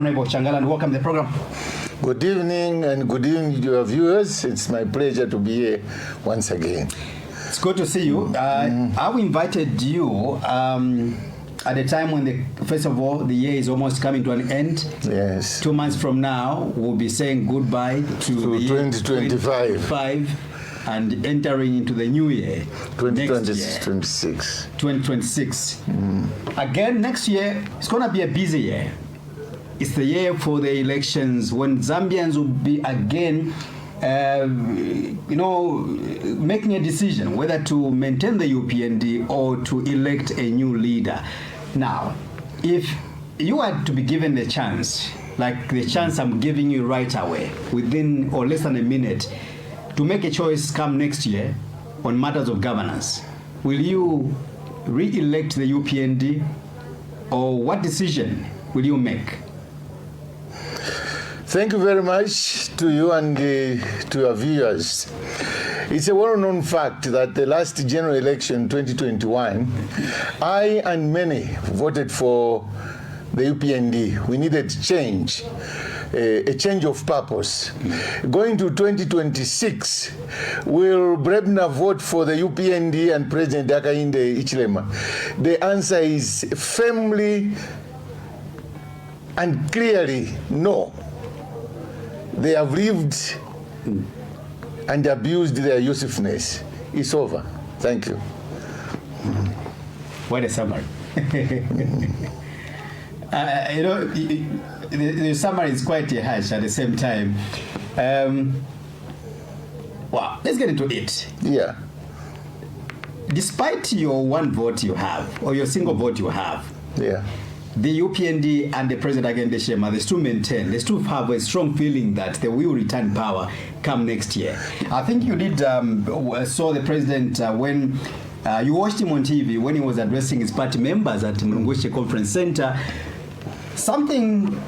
Honorable Changala, and welcome to the program. Good evening and good evening to your viewers. It's my pleasure to be here once again. It's good to see you. I invited you at a time when, first of all, the year is almost coming to an end. Yes. 2 months from now, we'll be saying goodbye to the 2025 and entering into the new year. 2026. 2026. Again, next year, it's going to be a busy year. It's the year for the elections when Zambians will be again, making a decision whether to maintain the UPND or to elect a new leader. Now, if you are to be given the chance, like the chance I'm giving you right away, within or less than a minute, to make a choice come next year on matters of governance, will you re-elect the UPND, or what decision will you make? Thank you very much to you and to your viewers. It's a well-known fact that the last general election, 2021, I and many voted for the UPND. We needed change, a change of purpose. Going to 2026, will Brebner vote for the UPND and President Hakainde Hichilema? The answer is firmly and clearly no. They have lived and abused their usefulness. It's over. Thank you. What a summary. The summary is quite harsh at the same time. Well, let's get into it. Yeah. Despite your one vote you have, or your single vote you have, Yeah. the UPND and the President Hakainde Hichilema, they still have a strong feeling that they will return power come next year. I think you did saw the president when you watched him on TV when he was addressing his party members at Mlungushe Conference Center. Something,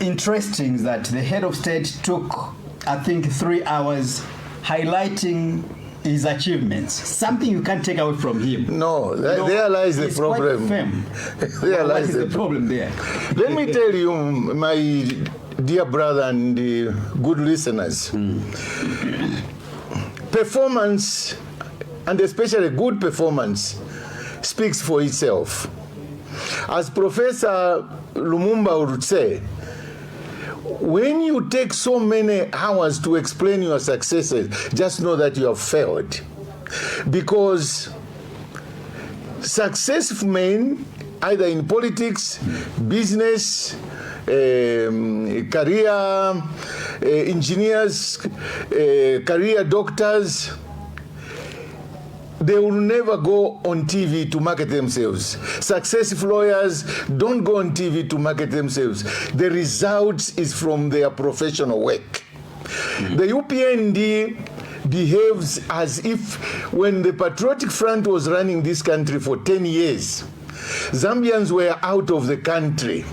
interesting is that the head of state took, I think, 3 hours highlighting his achievements. Something you can't take away from him. No, there lies the problem. There lies the problem there. Let me tell you, my dear brother and good listeners, performance, and especially good performance, speaks for itself. As Professor Lumumba would say, when you take so many hours to explain your successes, just know that you have failed. Because successful men, either in politics, business, career engineers, career doctors, they will never go on TV to market themselves. Successful lawyers don't go on TV to market themselves. The results is from their professional work. The UPND behaves as if when the Patriotic Front was running this country for 10 years, Zambians were out of the country.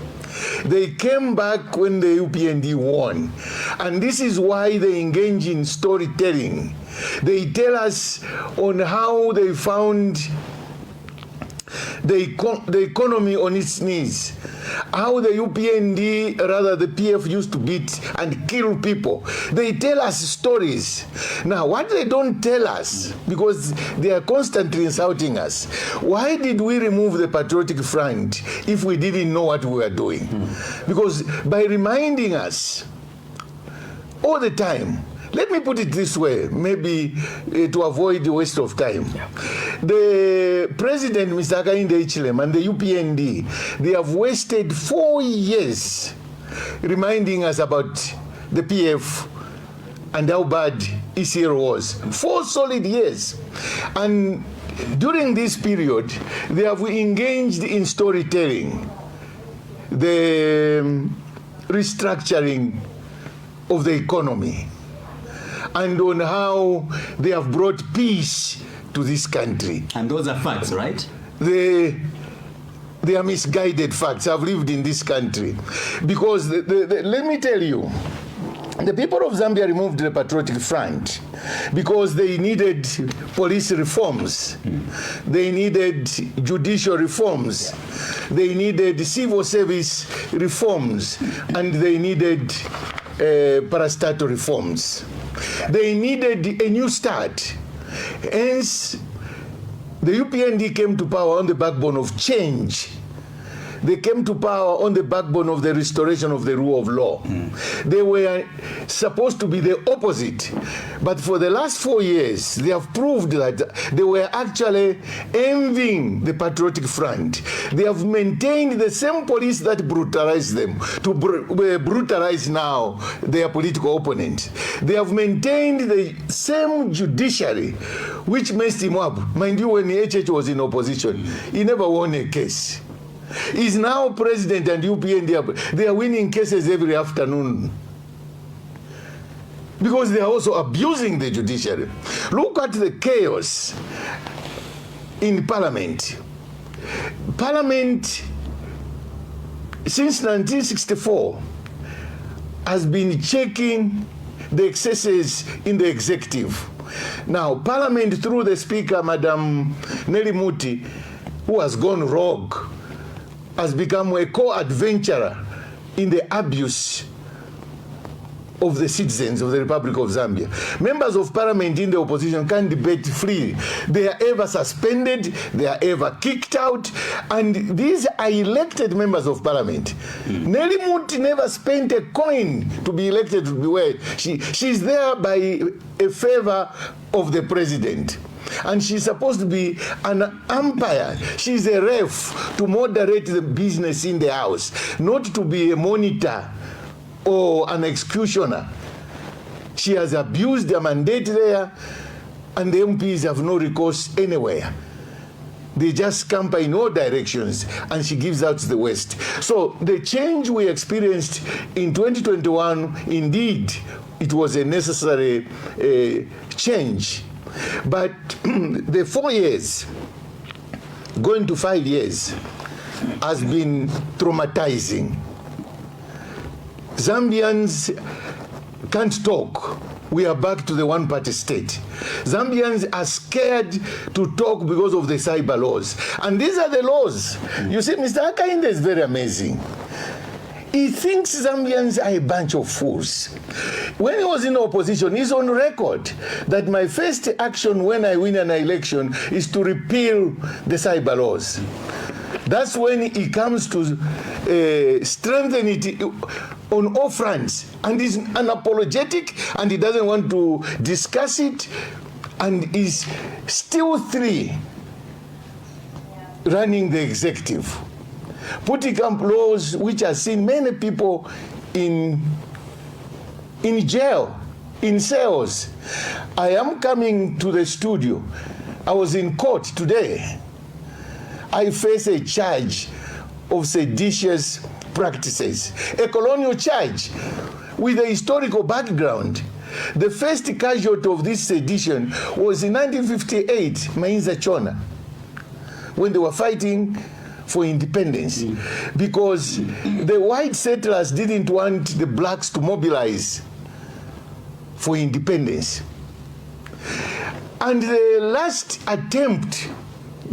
They came back when the UPND won. And this is why they engage in storytelling. They tell us on how they found the economy on its knees, how the UPND, rather the PF, used to beat and kill people. They tell us stories. Now, what they don't tell us, because they are constantly insulting us, why did we remove the Patriotic Front if we didn't know what we were doing? Because by reminding us all the time, let me put it this way, maybe to avoid the waste of time. Yeah. The President, Mr. Hakainde Hichilema, and the UPND, they have wasted 4 years reminding us about the PF and how bad ECL was. 4 solid years. And during this period, they have engaged in storytelling, the restructuring of the economy, and on how they have brought peace to this country. And those are facts, right? They are misguided facts. I've lived in this country. Because let me tell you, The people of Zambia removed the Patriotic Front because they needed police reforms, they needed judicial reforms, they needed civil service reforms, and they needed parastatal reforms. They needed a new start. Hence, the UPND came to power on the backbone of change. They came to power on the backbone of the restoration of the rule of law. They were supposed to be the opposite. But for the last 4 years, they have proved that they were actually envying the Patriotic Front. They have maintained the same police that brutalized them to brutalize now their political opponent. They have maintained the same judiciary, which messed him up. Mind you, when HH was in opposition, he never won a case. He's now president and UPND, they are winning cases every afternoon because they are also abusing the judiciary. Look at the chaos in Parliament. Parliament, since 1964, has been checking the excesses in the executive. Now, Parliament, through the Speaker, Madam Nelly Muti, who has gone rogue, has become a co-adventurer in the abuse of the citizens of the Republic of Zambia. Members of Parliament in the opposition can't debate freely. They are ever suspended, they are ever kicked out, and these are elected members of Parliament. Nelly Muti never spent a coin to be elected to be where she's there by a favor of the president. And she's supposed to be an umpire. She's a ref to moderate the business in the house, not to be a monitor or an executioner. She has abused the mandate there, and the MPs have no recourse anywhere. They just scamper in all directions, and she gives out the West. So the change we experienced in 2021, indeed, it was a necessary change. But the 4 years, going to 5 years, has been traumatizing. Zambians can't talk. We are back to the one-party state. Zambians are scared to talk because of the cyber laws. And these are the laws. You see, Mr. Hakainde is very amazing. He thinks Zambians are a bunch of fools. When he was in opposition, he's on record that my first action when I win an election is to repeal the cyber laws. That's when he comes to strengthen it on all fronts. And he's unapologetic, and he doesn't want to discuss it, and is still running the executive. Putting up laws which have seen many people in jail, in cells. I am coming to the studio. I was in court today. I face a charge of seditious practices, a colonial charge with a historical background. The first casualty of this sedition was in 1958, Mainza Chona, when they were fighting for independence, because the white settlers didn't want the blacks to mobilize for independence. And the last attempt,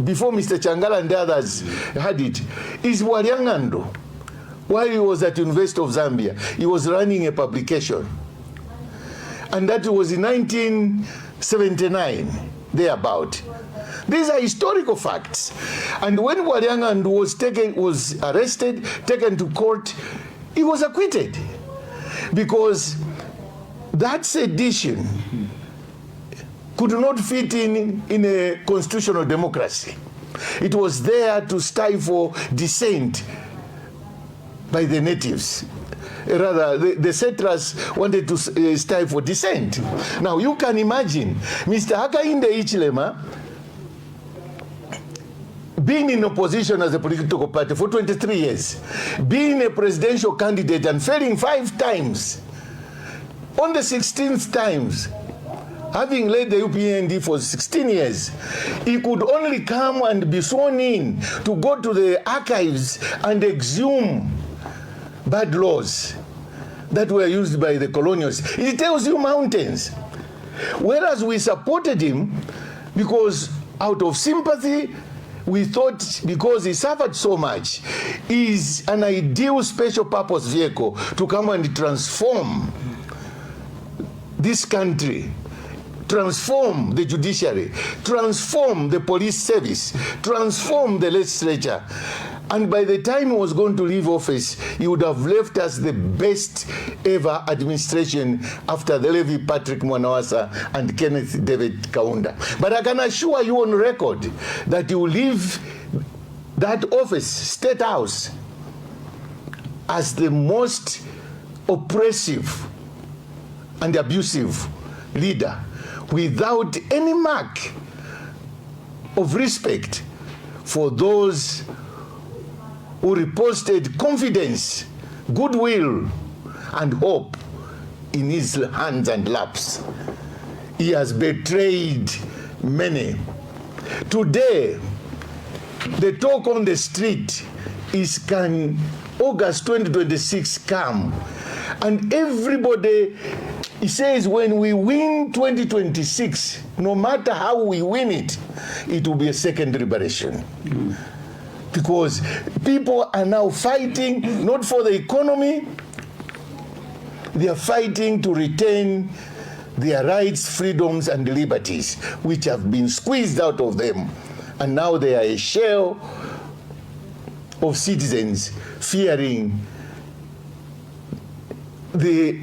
before Mr. Changala and others had it, is Waliangando. While he was at University of Zambia, he was running a publication. And that was in 1979, thereabout. These are historical facts. And when Waliangando was arrested, taken to court, he was acquitted. Because that sedition could not fit in a constitutional democracy. It was there to stifle dissent by the natives. Rather, the settlers wanted to stifle dissent. Now, you can imagine Mr. Hakainde Hichilema being in opposition as a political party for 23 years, being a presidential candidate and failing 5 times. On the 16th times, having led the UPND for 16 years, he could only come and be sworn in to go to the archives and exhume bad laws. that were used by the colonials. It tells you mountains. Whereas we supported him because out of sympathy, we thought because he suffered so much, is an ideal special purpose vehicle to come and transform this country, transform the judiciary, transform the police service, transform the legislature. And by the time he was going to leave office, he would have left us the best ever administration after the Levi Patrick Mwanawasa and Kenneth David Kaunda. But I can assure you on record that he will leave that office, State House, as the most oppressive and abusive leader without any mark of respect for those who reposted confidence, goodwill, and hope in his hands and laps. He has betrayed many. Today, the talk on the street is, can August 2026 come? And everybody, he says, when we win 2026, no matter how we win it, it will be a second liberation. Because people are now fighting not for the economy, they are fighting to retain their rights, freedoms, and liberties, which have been squeezed out of them. And now they are a shell of citizens fearing the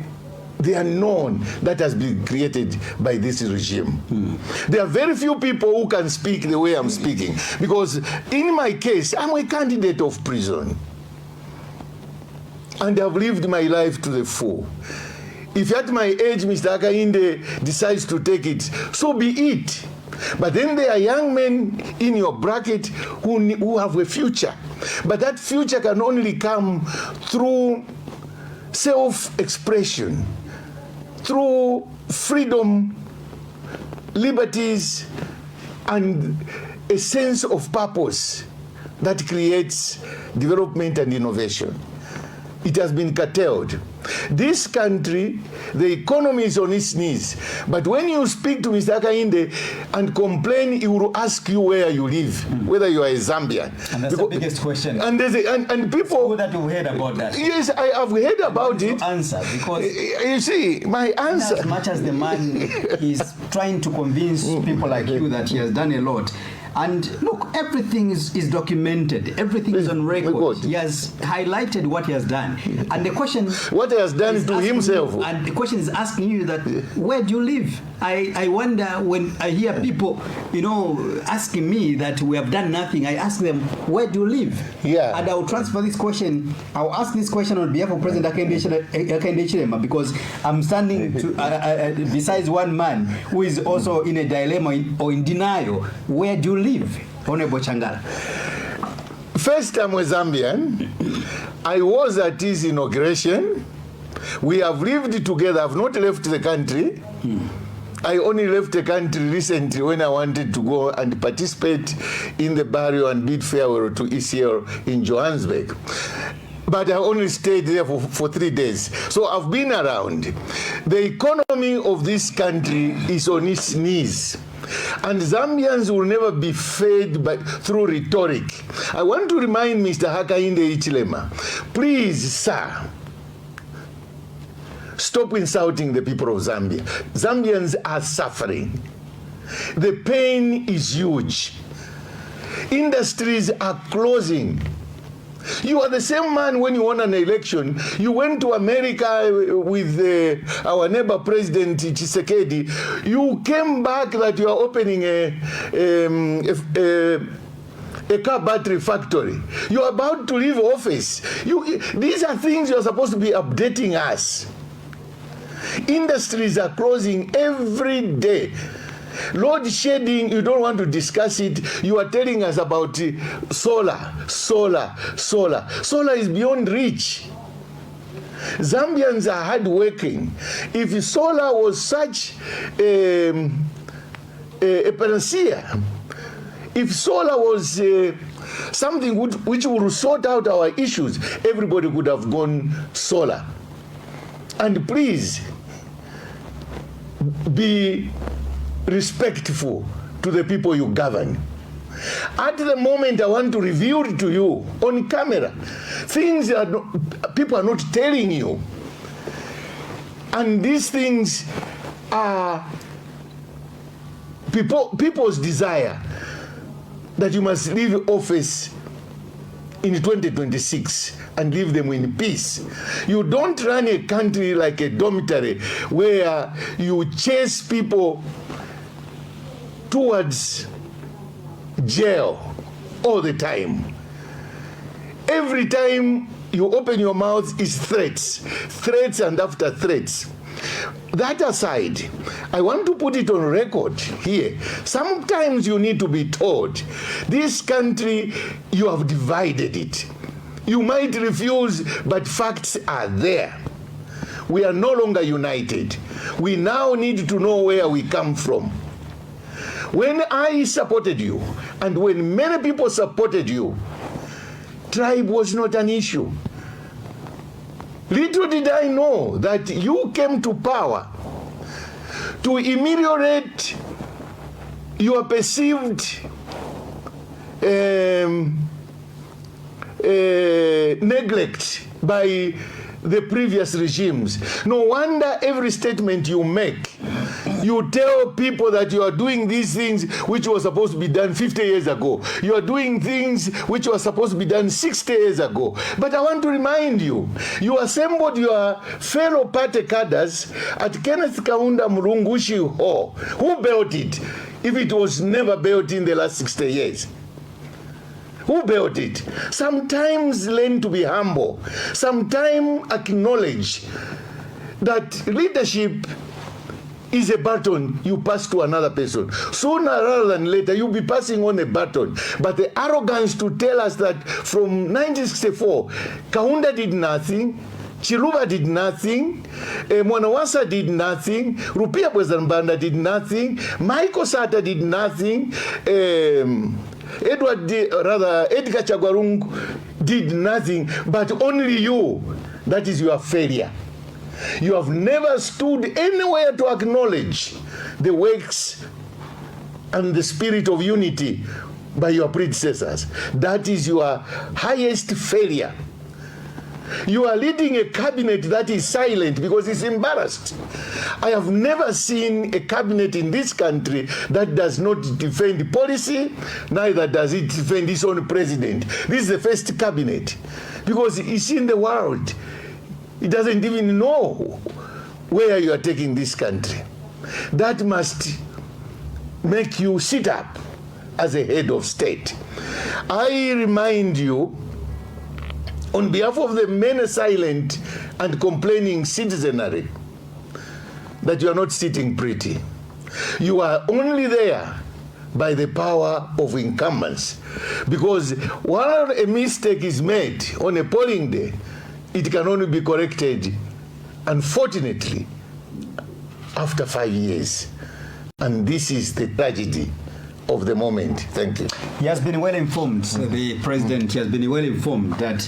unknown that has been created by this regime. There are very few people who can speak the way I'm speaking, because in my case, I'm a candidate of prison. And I've lived my life to the full. If at my age, Mr. Hakainde decides to take it, so be it. But then there are young men in your bracket who have a future. But that future can only come through self-expression, through freedom, liberties, and a sense of purpose that creates development and innovation. It has been curtailed. This country, the economy is on its knees. But when you speak to Mr. Hakainde and complain, he will ask you where you live, whether you are a Zambian. And that's the biggest question. And people... Who that you heard about that? Yes, I have heard about it. Answer, because... You see, my answer... As much as the man is trying to convince people like you that he has done a lot, and look, everything is documented. Everything is on record. He has highlighted what he has done. And the question... What he has done to himself. And the question is asking you that, where do you live? I wonder when I hear people, asking me that we have done nothing, I ask them, where do you live? Yeah. And I will transfer this question. I'll ask this question on behalf of President Hakainde Hichilema, because I'm standing besides one man who is also in a dilemma or in denial. Where do you live, Honorable Changala? First, I'm a Zambian. I was at his inauguration. We have lived together. I've not left the country. I only left the country recently when I wanted to go and participate in the burial and bid farewell to ECL in Johannesburg. But I only stayed there for 3 days. So I've been around. The economy of this country is on its knees. And Zambians will never be fed through rhetoric. I want to remind Mr. Hakainde Hichilema, please, sir, stop insulting the people of Zambia. Zambians are suffering. The pain is huge. Industries are closing. You are the same man when you won an election. You went to America with our neighbor President Tshisekedi. You came back that you are opening a car battery factory. You are about to leave office. These are things you are supposed to be updating us. Industries are closing every day. Load shedding, you don't want to discuss it. You are telling us about solar. Solar is beyond reach. Zambians are hardworking. If solar was such a panacea, if solar was something which would sort out our issues, everybody would have gone solar. And please be respectful to the people you govern. At the moment, I want to reveal to you on camera things that people are not telling you. And these things are people's desire that you must leave office in 2026 and leave them in peace. You don't run a country like a dormitory where you chase people towards jail all the time. Every time you open your mouth is threats and after threats. That aside, I want to put it on record here. Sometimes you need to be told, this country, you have divided it. You might refuse, but facts are there. We are no longer united. We now need to know where we come from. When I supported you, and when many people supported you, tribe was not an issue. Little did I know that you came to power to ameliorate your perceived neglect by the previous regimes. No wonder every statement you make, you tell people that you are doing these things which were supposed to be done 50 years ago. You are doing things which were supposed to be done 60 years ago. But I want to remind you, you assembled your fellow party cadres at Kenneth Kaunda Murungushi Hall. Who built it if it was never built in the last 60 years? Who built it? Sometimes learn to be humble. Sometimes acknowledge that leadership is a baton you pass to another person. Sooner rather than later, you'll be passing on a baton. But the arrogance to tell us that from 1964, Kaunda did nothing, Chiluba did nothing, Mwanawasa did nothing, Rupia Bwezambanda did nothing, Michael Sata did nothing, Edgar Chagwarung did nothing, but only you. That is your failure. You have never stood anywhere to acknowledge the works and the spirit of unity by your predecessors. That is your highest failure. You are leading a cabinet that is silent because it's embarrassed. I have never seen a cabinet in this country that does not defend policy, neither does it defend its own president. This is the first cabinet because it's in the world. It doesn't even know where you are taking this country. That must make you sit up as a head of state. I remind you, on behalf of the many silent and complaining citizenry, that you are not sitting pretty. You are only there by the power of incumbents. Because while a mistake is made on a polling day, it can only be corrected, unfortunately, after 5 years. And this is the tragedy of the moment. Thank you. He has been well informed, the president. He has been well informed that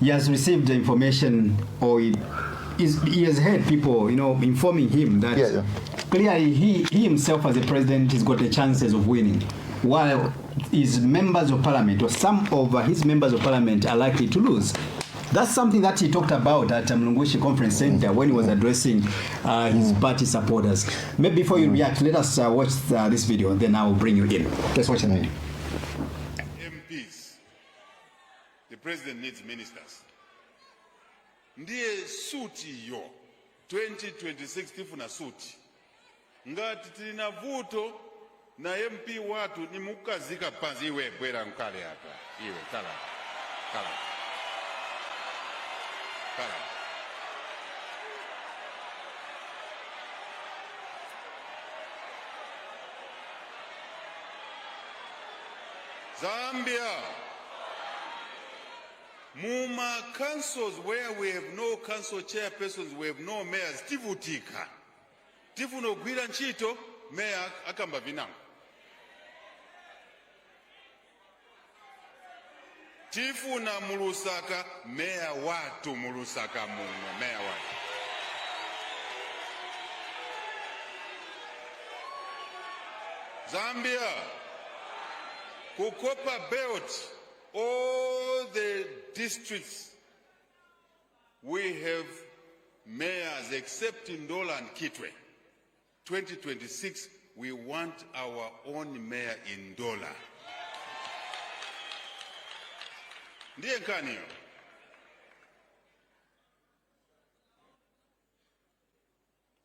he has received the information, or he has heard people, informing him that clearly he himself as a president has got the chances of winning, while his members of parliament, or some of his members of parliament, are likely to lose. That's something that he talked about at Mlungushi Conference Center when he was addressing his party supporters. Maybe before you react, let us watch this video, and then I will bring you in. Let's watch the video. MPs. The president needs ministers. Ndiye suti yo 2026 tifuna suti. Ngati tina vuto na MP watu ni mukazika panzi iwe kwera mkale hapa. Iwe kala. Zambia, Muma councils where we have no council chairpersons, we have no mayors, tivutika. Tifu no gwira nchito, mayor akamba vinango. Tifu na Mulusaka, mayor watu Mulusaka muno, mayor watu. Zambia, Kukopa Belt, all the districts, we have mayors except in Ndola and Kitwe. 2026, we want our own mayor in Ndola. Ndiye nkani hiyo?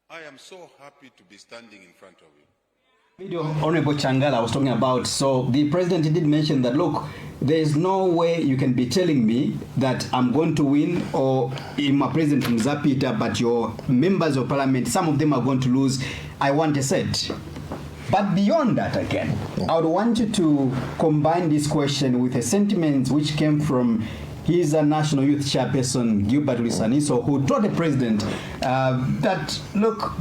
I am so happy to be standing in front of you. Video Honorable Changala was talking about, so the president did mention that, look, there is no way you can be telling me that I'm going to win or in my president Mzapita, but your members of parliament, some of them are going to lose. I want a set. But beyond that, again, I would want you to combine this question with a sentiment which came from his national youth chairperson, Gilbert Lisaniso, who told the president that, look,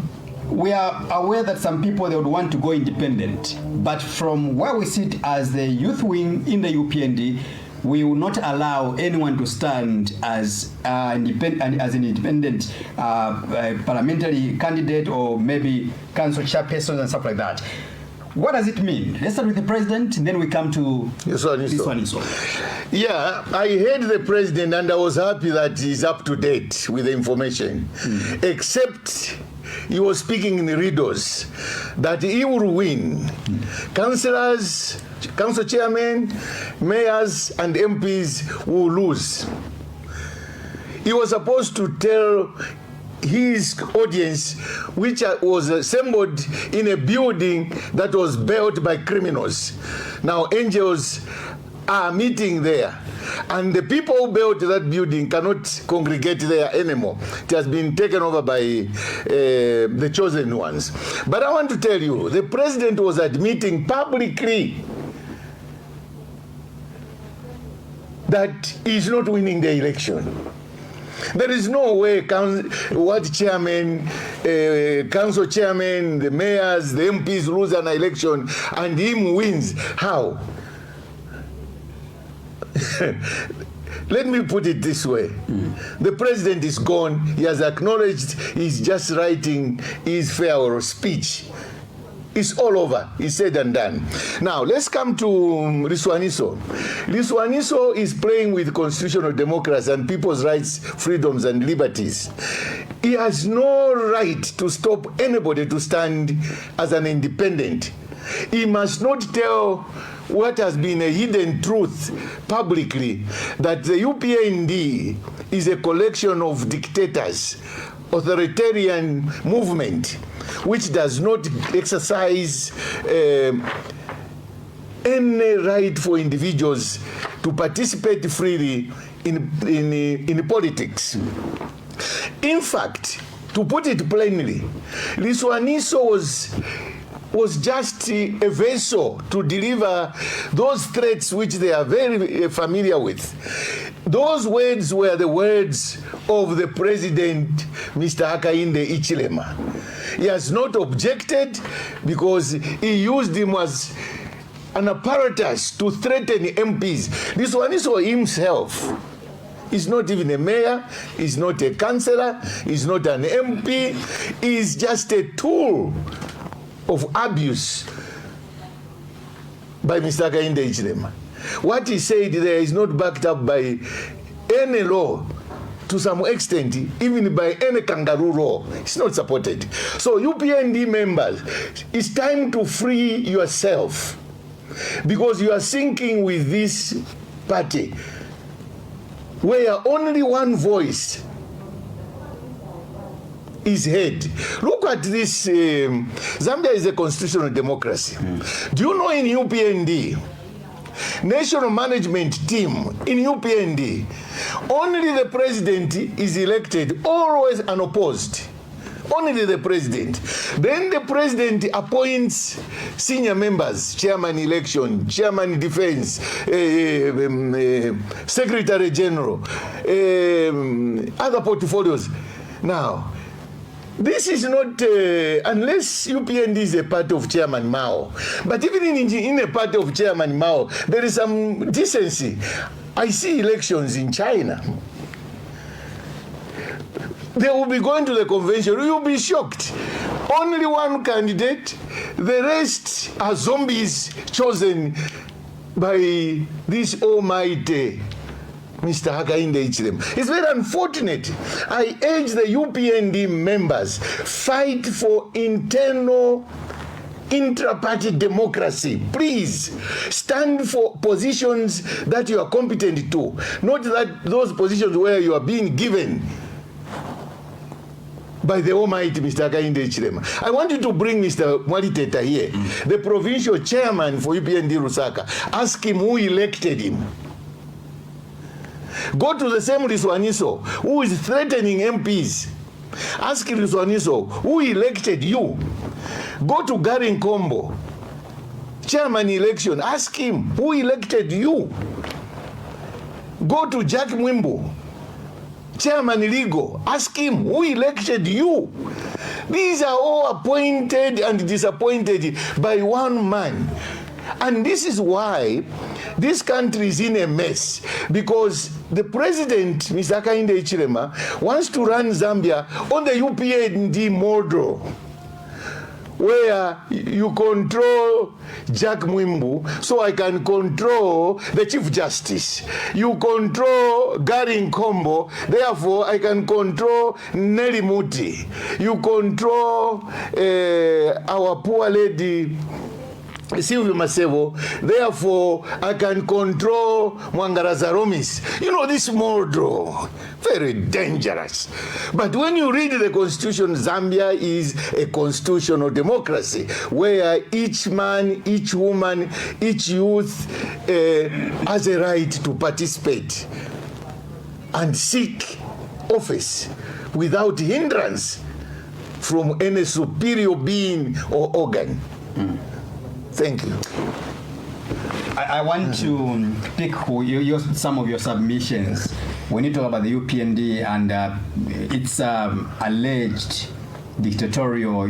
we are aware that some people, they would want to go independent, but from where we sit as the youth wing in the UPND, we will not allow anyone to stand as an independent parliamentary candidate or maybe council chairperson and stuff like that. What does it mean? Let's start with the president, and then we come to this one. Yeah, I heard the president and I was happy that he's up to date with the information. Except he was speaking in riddles that he will win. Councillors, council chairmen, mayors and MPs will lose. He was supposed to tell his audience, which was assembled in a building that was built by criminals. Now angels are meeting there, and the people who built that building cannot congregate there anymore. It has been taken over by the chosen ones. But I want to tell you, the president was admitting publicly that he's not winning the election. There is no way what chairman, council chairman, the mayors, the MPs lose an election and him wins. How? Let me put it this way. The president is gone. He has acknowledged he's just writing his farewell speech. It's all over. It's said and done. Now, let's come to Liswaniso. Liswaniso is playing with constitutional democracy and people's rights, freedoms, and liberties. He has no right to stop anybody to stand as an independent. He must not tell what has been a hidden truth publicly, that the UPND is a collection of dictators, authoritarian movement, which does not exercise any right for individuals to participate freely in politics. In fact, to put it plainly, Liswaniso was just a vessel to deliver those threats which they are very familiar with. Those words were the words of the president, Mr. Hakainde Hichilema. He has not objected because he used him as an apparatus to threaten MPs. Liswaniso himself is not even a mayor, he's not a councillor, he's not an MP, he's just a tool of abuse by Mr. Hakainde Hichilema. What he said there is not backed up by any law. To some extent, even by any kangaroo law, it's not supported. So UPND members, it's time to free yourself, because you are sinking with this party where only one voice is heard. Look at this. Zambia is a constitutional democracy. Do you know in UPND, national management team in UPND, only the president is elected, always unopposed. Only the president. Then the president appoints senior members, chairman election, chairman defense, secretary general, other portfolios. Now, this is not, unless UPND is a part of Chairman Mao. But even in a part of Chairman Mao, there is some decency. I see elections in China. They will be going to the convention. You will be shocked. Only one candidate, The rest are zombies chosen by this almighty Mr. Hakainde Hichilema. It's very unfortunate. I urge the UPND members, fight for internal intra-party democracy. Please stand for positions that you are competent to, not that those positions where you are being given by the almighty Mr. Hakainde Hichilema. I want you to bring Mr. Mwaliteta here, the provincial chairman for UPND Lusaka. Ask him who elected him. Go to the same Riswaniso who is threatening MPs. Ask Riswaniso who elected you. Go to Garin Kombo, chairman election. Ask him who elected you. Go to Jack Mwimbu, chairman legal. Ask him who elected you. These are all appointed and disappointed by one man. And this is why this country is in a mess, because the president, Mr. Hakainde Hichilema, wants to run Zambia on the UPND model, where you control Jack Mwimbu, so I can control the Chief Justice. You control Garin Kombo, therefore I can control Nelly Muti. You control our poor lady Sylvia Masevo, therefore I can control Mwangaraza Romis. You know, this model, very dangerous. But when you read the constitution, Zambia is a constitutional democracy where each man, each woman, each youth has a right to participate and seek office without hindrance from any superior being or organ. Thank you. I want to pick some of your submissions when you talk about the UPND and its alleged dictatorial,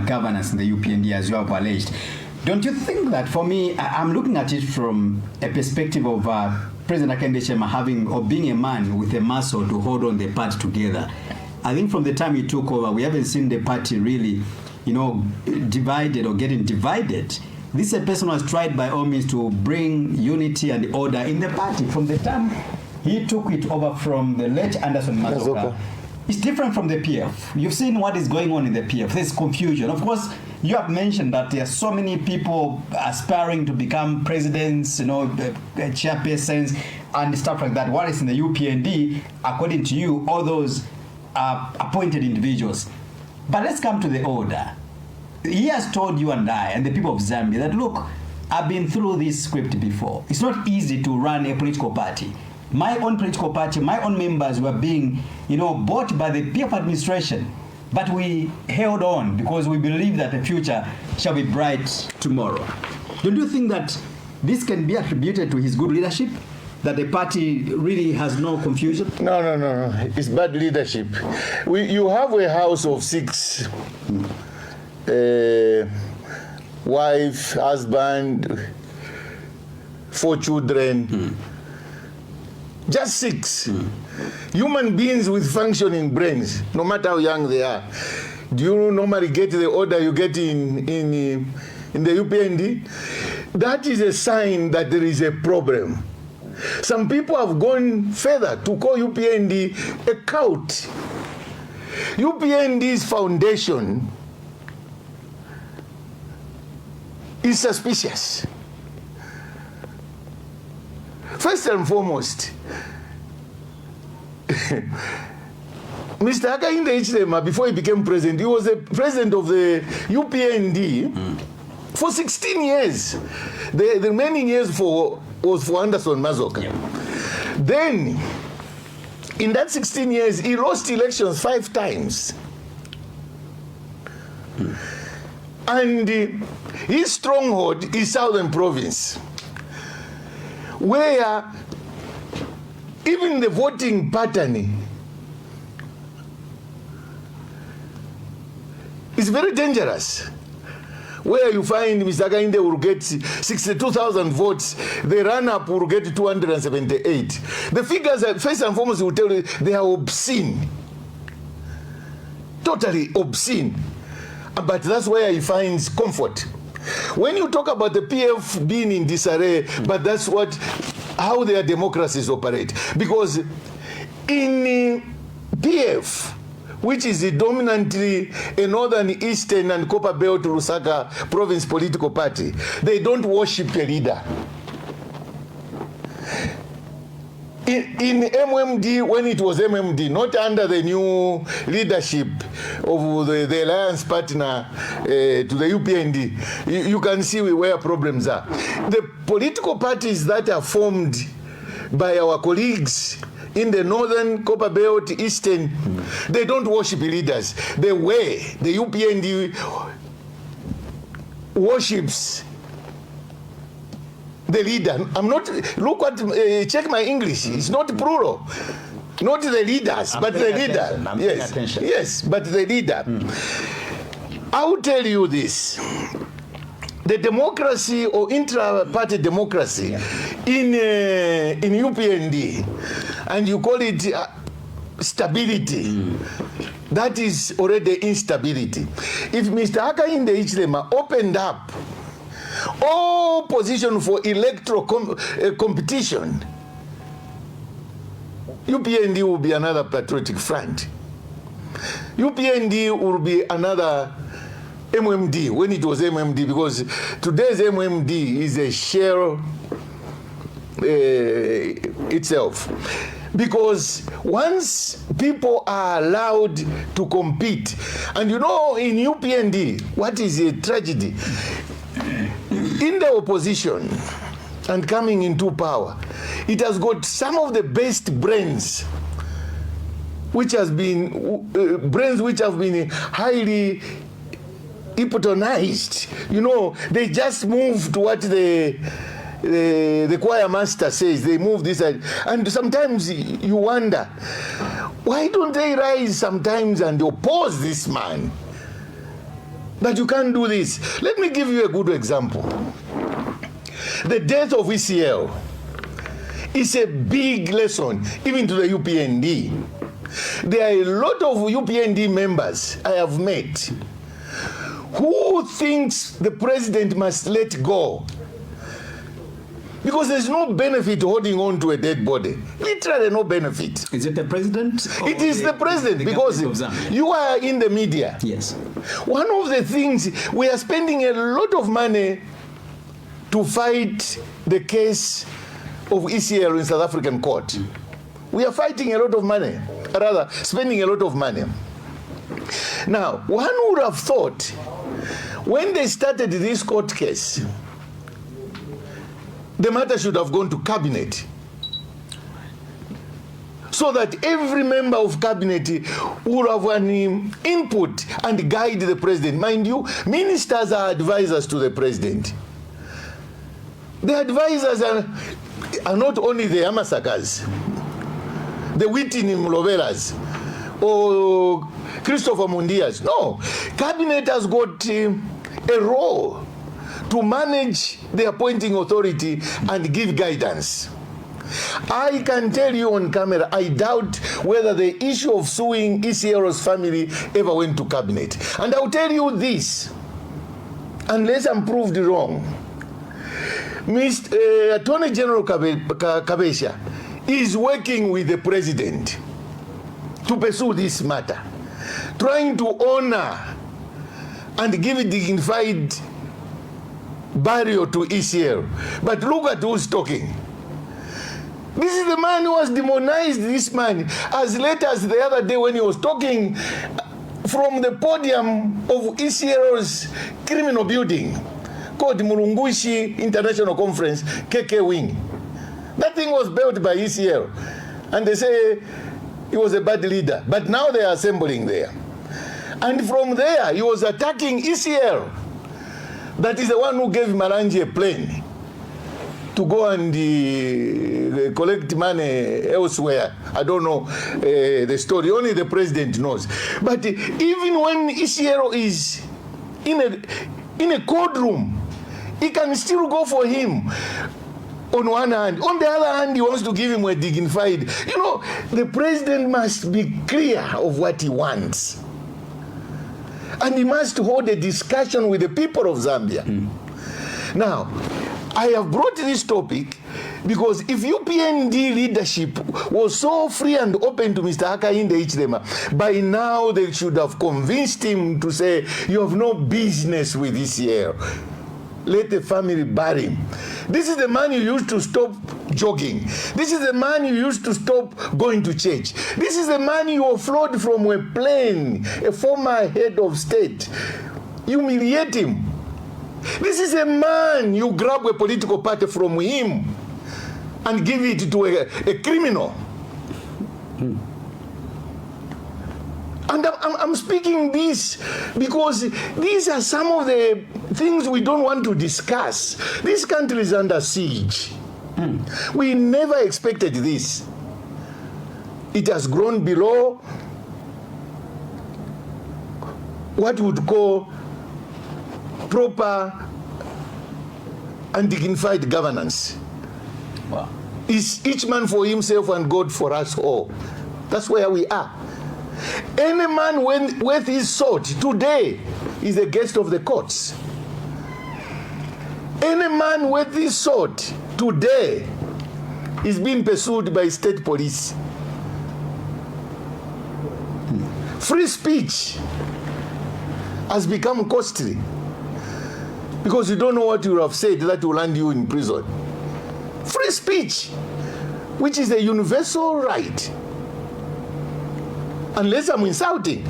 governance in the UPND, as you have alleged. Don't you think that, for me, I'm looking at it from a perspective of President Hakainde Hichilema having, or being a man with a muscle to hold on the party together. I think from the time he took over, we haven't seen the party really, divided or getting divided. This is a person who has tried by all means to bring unity and order in the party. From the time he took it over from the late Anderson Mazoka, it's different from the PF. You've seen what is going on in the PF. There's confusion. Of course, you have mentioned that there are so many people aspiring to become presidents, chairpersons, and stuff like that. What is in the UPND, according to you, all those are appointed individuals. But let's come to the order. He has told you and I and the people of Zambia that, look, I've been through this script before. It's not easy to run a political party. My own political party, my own members were being, bought by the PF administration. But we held on because we believe that the future shall be bright tomorrow. Don't you think that this can be attributed to his good leadership? That the party really has no confusion? No. It's bad leadership. You have a house of 6. Wife, husband, 4 children, just 6. Human beings with functioning brains, no matter how young they are. Do you normally get the order you get in the UPND? That is a sign that there is a problem. Some people have gone further to call UPND a cult. UPND's foundation is suspicious. First and foremost, Mr. Hakainde Hichilema, before he became president, he was the president of the UPND for 16 years. The remaining years was for Anderson Mazoka. Yeah. Then, in that 16 years, he lost elections 5 times. And his stronghold is Southern Province, where even the voting pattern is very dangerous. Where you find Mr. Hakainde will get 62,000 votes, the run-up will get 278. The figures, first and foremost, will tell you they are obscene. Totally obscene. But that's where he finds comfort. When you talk about the PF being in disarray, but that's how their democracies operate. Because in PF, which is dominantly a northern, eastern, and Copper Belt Lusaka province political party, they don't worship a leader. In MMD, when it was MMD, not under the new leadership of the alliance partner to the UPND, you can see where problems are. The political parties that are formed by our colleagues in the northern, Copper Belt, eastern, they don't worship leaders. The way the UPND worships the leader. I'm not, look what, check my English. It's not plural. Not the leaders, but the leader. Yes, but the leader. I will tell you this. The democracy or intra-party democracy in UPND, and you call it stability, that is already instability. If Mr. Hakainde Hichilema opened up all position for electoral competition, UPND will be another patriotic front. UPND will be another MMD when it was MMD, because today's MMD is a shell itself. Because once people are allowed to compete, and you know in UPND, what is a tragedy? In the opposition and coming into power, it has got some of the best brains which have been highly hypnotized. You know, they just move to what the choir master says. They move this side, and sometimes you wonder, why don't they rise sometimes and oppose this man? That you can't do this. Let me give you a good example. The death of ECL is a big lesson, even to the UPND. There are a lot of UPND members I have met who thinks the president must let go, because there's no benefit holding on to a dead body. Literally no benefit. Is it the president? It is the president, because you are in the media. Yes. One of the things, we are spending a lot of money to fight the case of ECL in South African court. We are fighting a lot of money, rather spending a lot of money. Now, one would have thought when they started this court case, the matter should have gone to cabinet, so that every member of cabinet would have an input and guide the president. Mind you, ministers are advisors to the president. The advisors are not only the Amasakas, the Whitney Mlovelas, or Christopher Mundias. No, cabinet has got a role to manage the appointing authority and give guidance. I can tell you on camera, I doubt whether the issue of suing ECL's family ever went to cabinet. And I'll tell you this, unless I'm proved wrong. Attorney General Kabesha is working with the president to pursue this matter, trying to honor and give a dignified burial to ECL. But look at who's talking. This is the man who has demonized this man as late as the other day when he was talking from the podium of ECL's criminal building called Mulungushi International Conference, KK Wing. That thing was built by ECL, and they say he was a bad leader. But now they are assembling there. And from there, he was attacking ECL. That is the one who gave Marangi a plane to go and collect money elsewhere. I don't know the story. Only the president knows. But even when ECL is in a courtroom, he can still go for him on one hand. On the other hand, he wants to give him a dignified. You know, the president must be clear of what he wants. And he must hold a discussion with the people of Zambia. Now, I have brought this topic because if UPND leadership was so free and open to Mr. Hakainde Hichilema, by now they should have convinced him to say, you have no business with this year. Let the family bury him. This is the man you used to stop jogging. This is the man you used to stop going to church. This is the man you offload from a plane, a former head of state. Humiliate him. This is a man you grab a political party from him and give it to a criminal. And I'm speaking this because these are some of the things we don't want to discuss. This country is under siege. We never expected this. It has grown below what we would call proper and dignified governance. Wow. Is each man for himself and God for us all. That's where we are. Any man worth his salt today is a guest of the courts. Any man worth his salt today is being pursued by state police. Free speech has become costly because you don't know what you have said that will land you in prison. Free speech, which is a universal right, unless I'm insulting,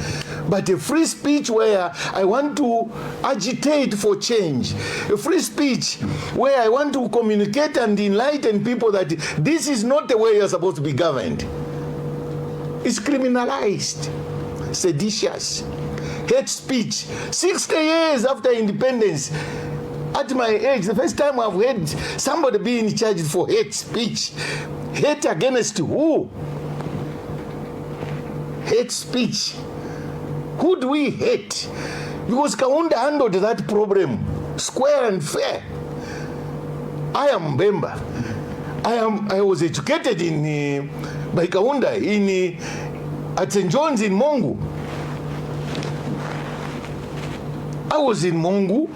but a free speech where I want to agitate for change, a free speech where I want to communicate and enlighten people that this is not the way you're supposed to be governed. It's criminalized, seditious, hate speech. 60 years after independence, at my age, the first time I've heard somebody being charged for hate speech. Hate against who? Hate speech. Who do we hate? Because Kaunda handled that problem square and fair. I am Mbemba. I was educated by Kaunda at St. John's in Mongu. I was in Mongu.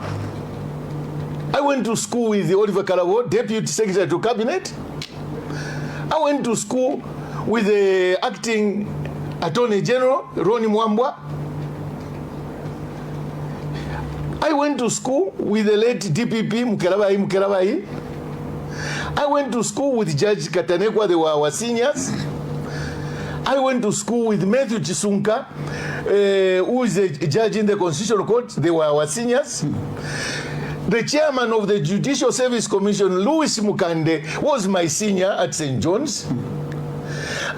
I went to school with Oliver Karabo, Deputy Secretary to Cabinet. I went to school with the acting Attorney General, Ronnie Mwambwa. I went to school with the late DPP, Mukelabai. I went to school with Judge Katanekwa, they were our seniors. I went to school with Matthew Chisunka, who is a judge in the Constitutional Court, they were our seniors. The chairman of the Judicial Service Commission, Louis Mukande, was my senior at St. John's.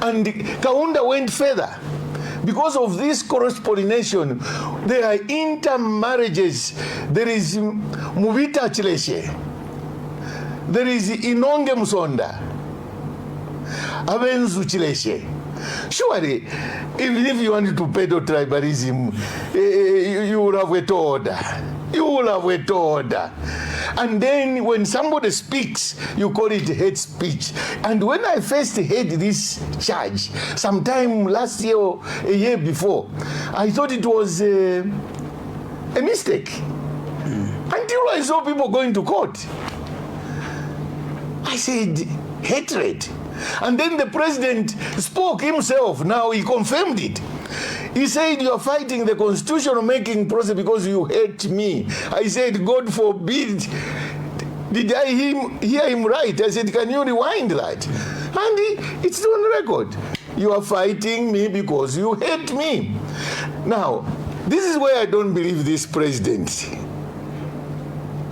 And Kaunda went further. Because of this cross-pollination, there are intermarriages. There is Muvita Chileshe. There is Inonge Musonda. Abenzu Chileshe. Surely, even if you wanted to pedo tribalism, you would have wait order. You will have wait order. And then when somebody speaks, you call it hate speech. And when I first heard this charge, sometime last year or a year before, I thought it was a mistake. Until I saw people going to court. I said, hatred. And then the president spoke himself. Now he confirmed it. He said, you are fighting the constitutional-making process because you hate me. I said, God forbid. Did I hear him right? I said, can you rewind that? And it's on record. You are fighting me because you hate me. Now, this is where I don't believe this president.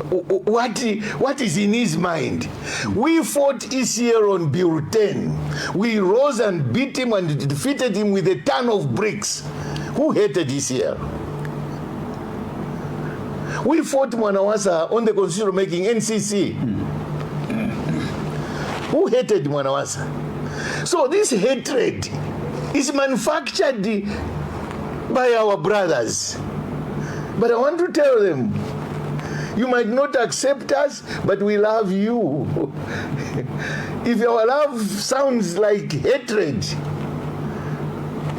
What is in his mind? We fought this year on Bill 10. We rose and beat him and defeated him with a ton of bricks. Who hated this year? We fought Mwanawasa on the constitutional making NCC. Who hated Mwanawasa? So this hatred is manufactured by our brothers. But I want to tell them, you might not accept us, but we love you. If our love sounds like hatred,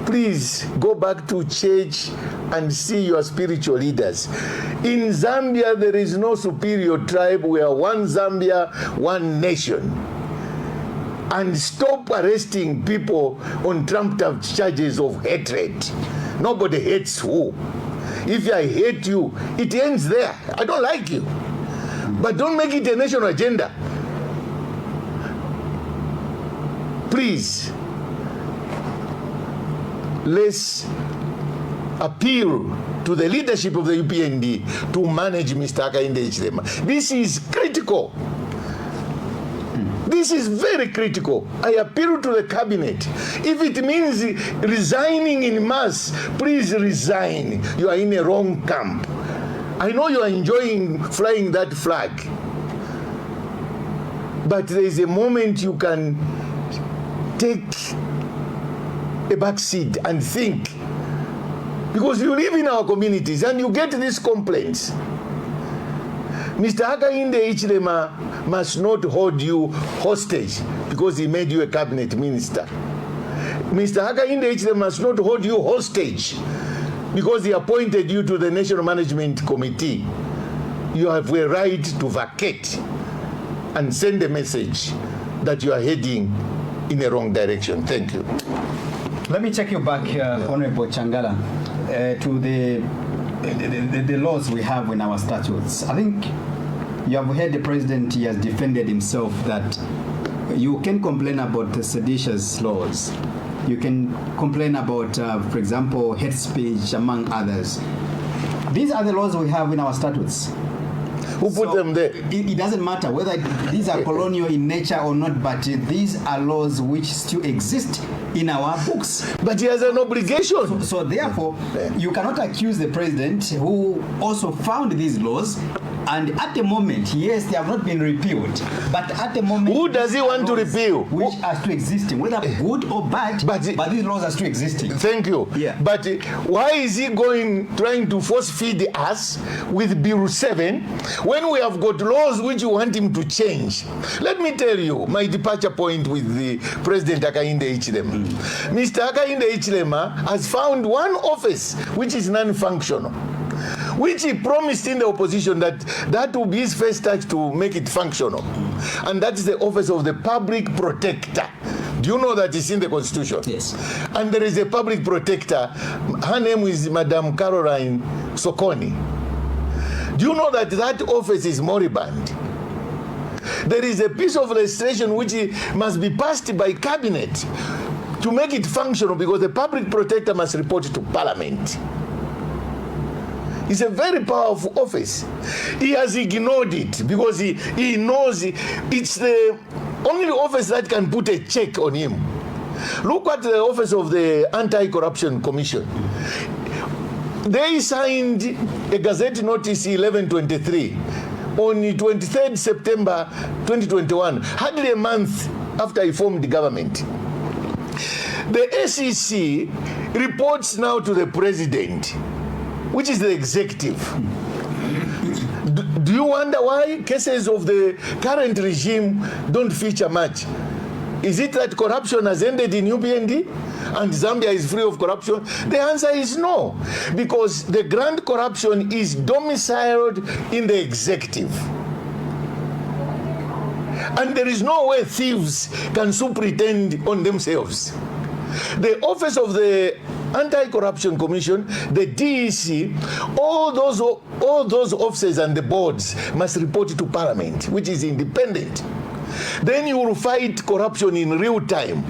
please go back to church and see your spiritual leaders. In Zambia, there is no superior tribe. We are one Zambia, one nation. And stop arresting people on trumped-up charges of hatred. Nobody hates who. If I hate you, it ends there. I don't like you. But don't make it a national agenda. Please, let's appeal to the leadership of the UPND to manage Mr. Hakainde Hichilema. This is critical. This is very critical. I appeal to the cabinet. If it means resigning in mass, please resign. You are in a wrong camp. I know you are enjoying flying that flag, but there is a moment you can take a back seat and think, because you live in our communities and you get these complaints. Mr. Hakainde Hichilema must not hold you hostage because he made you a cabinet minister. Mr. Hakainde Hichilema must not hold you hostage because he appointed you to the National Management Committee. You have a right to vacate and send a message that you are heading in the wrong direction. Thank you. Let me take you back, Honorable Changala, to the laws we have in our statutes. I think you have heard the president, he has defended himself that you can complain about the seditious laws. You can complain about, for example, hate speech, among others. These are the laws we have in our statutes. Who put them there? It doesn't matter whether these are colonial in nature or not, but these are laws which still exist in our books. But he has an obligation. So therefore, you cannot accuse the president, who also found these laws, and at the moment, yes, they have not been repealed, but at the moment, who does he want to repeal? Which are still existing, whether good or bad, but these laws are still existing. Thank you. Yeah. But why is he trying to force feed us with Bill 7 when we have got laws which you want him to change? Let me tell you my departure point with the President Hakainde Hichilema. Mr. Hakainde Hichilema has found one office which is non-functional, which he promised in the opposition that will be his first touch to make it functional. And that is the office of the public protector. Do you know that it's in the Constitution? Yes. And there is a public protector. Her name is Madam Caroline Sokoni. Do you know that that office is moribund? There is a piece of legislation which must be passed by cabinet to make it functional, because the public protector must report to Parliament. It's a very powerful office. He has ignored it because he knows it's the only office that can put a check on him. Look at the office of the Anti-Corruption Commission. They signed a Gazette Notice 1123 on 23rd September 2021, hardly a month after he formed the government. The SEC reports now to the president, which is the executive. Do you wonder why cases of the current regime don't feature much? Is it that corruption has ended in UPND and Zambia is free of corruption? The answer is no, because the grand corruption is domiciled in the executive. And there is no way thieves can superintend on themselves. The office of the Anti-Corruption Commission, the DEC, all those offices and the boards must report to Parliament, which is independent. Then you will fight corruption in real time.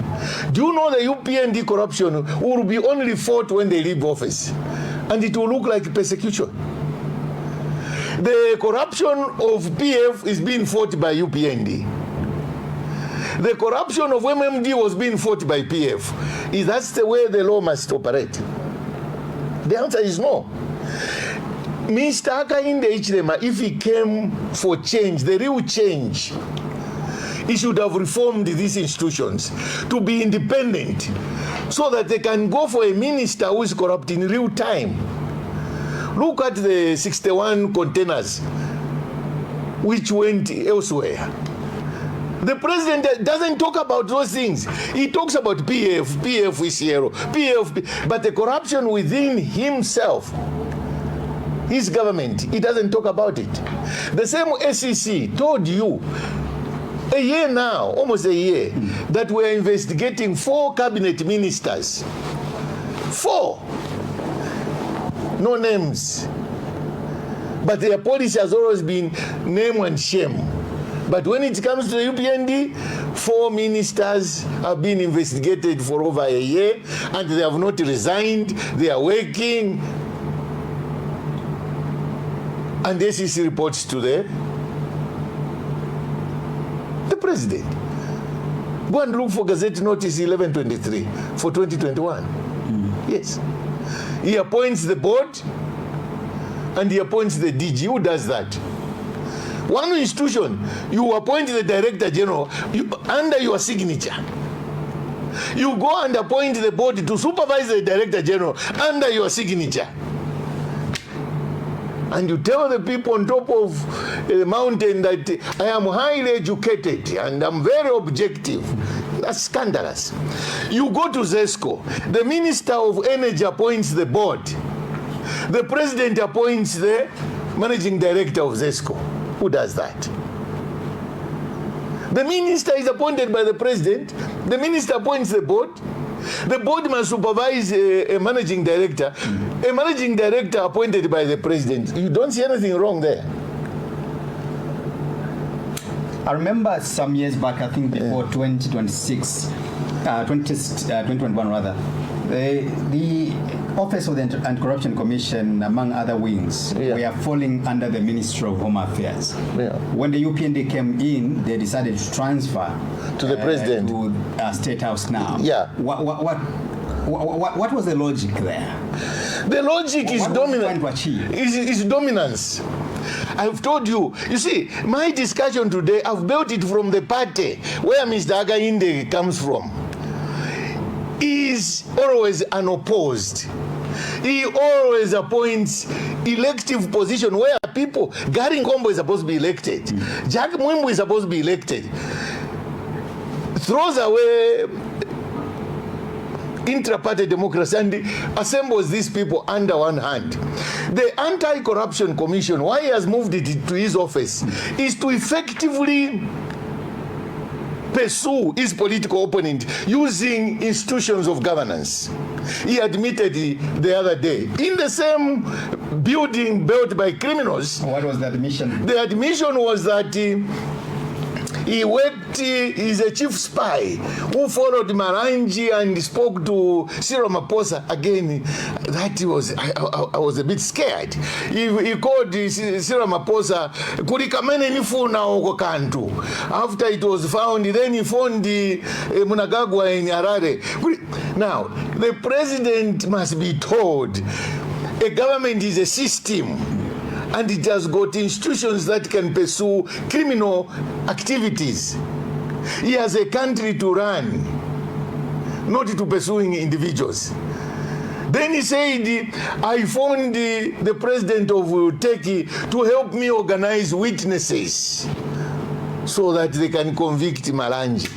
Do you know the UPND corruption will be only fought when they leave office? And it will look like persecution. The corruption of PF is being fought by UPND. The corruption of MMD was being fought by PF. That's the way the law must operate? The answer is no. Mr. Hakainde Hichilema, if he came for change, the real change, he should have reformed these institutions to be independent so that they can go for a minister who is corrupt in real time. Look at the 61 containers which went elsewhere. The president doesn't talk about those things. He talks about PF is zero, PF, but the corruption within himself, his government, he doesn't talk about it. The same SEC told you a year now, almost a year, that we're investigating 4 cabinet ministers. 4. No names. But their policy has always been name and shame. But when it comes to the UPND, 4 ministers have been investigated for over a year and they have not resigned. They are working. And the SEC reports to the president. Go and look for Gazette Notice 1123 for 2021. Yes. He appoints the board and he appoints the DG. Who does that? One institution, you appoint the director general under your signature. You go and appoint the board to supervise the director general under your signature. And you tell the people on top of a mountain that I am highly educated and I'm very objective. That's scandalous. You go to ZESCO, the Minister of Energy appoints the board. The President appoints the Managing Director of ZESCO. Who does that? The Minister is appointed by the President. The Minister appoints the board. The board must supervise a Managing Director. A Managing Director appointed by the President. You don't see anything wrong there. I remember some years back, I think before 2021 rather, the Office of the Anti-Corruption Commission, among other wings, were falling under the Ministry of Home Affairs. When the UPND came in, they decided to transfer to the President, to State House now. What was the logic there? The logic is dominance. Is dominance. I've told you. You see, my discussion today, I've built it from the party where Mr. Againde comes from. He is always unopposed. He always appoints elective position where people, Gary Nkombo is supposed to be elected. Jack Mwimbu is supposed to be elected. Throws away intra-party democracy and assembles these people under one hand. The Anti-Corruption Commission, why he has moved it to his office, is to effectively pursue his political opponent using institutions of governance. He admitted the other day in the same building built by criminals. What was the admission? The admission was that he worked, he's a chief spy who followed Marangi and spoke to Cyril Ramaphosa. Again, that was, I was a bit scared. He called Cyril Ramaphosa, Kurikamene nifuna oko kantu. After it was found, then he found Mnangagwa in Harare. Now, the president must be told, a government is a system. And it has got institutions that can pursue criminal activities. He has a country to run, not to pursuing individuals. Then he said, I phoned the president of Turkey to help me organize witnesses so that they can convict Marangi.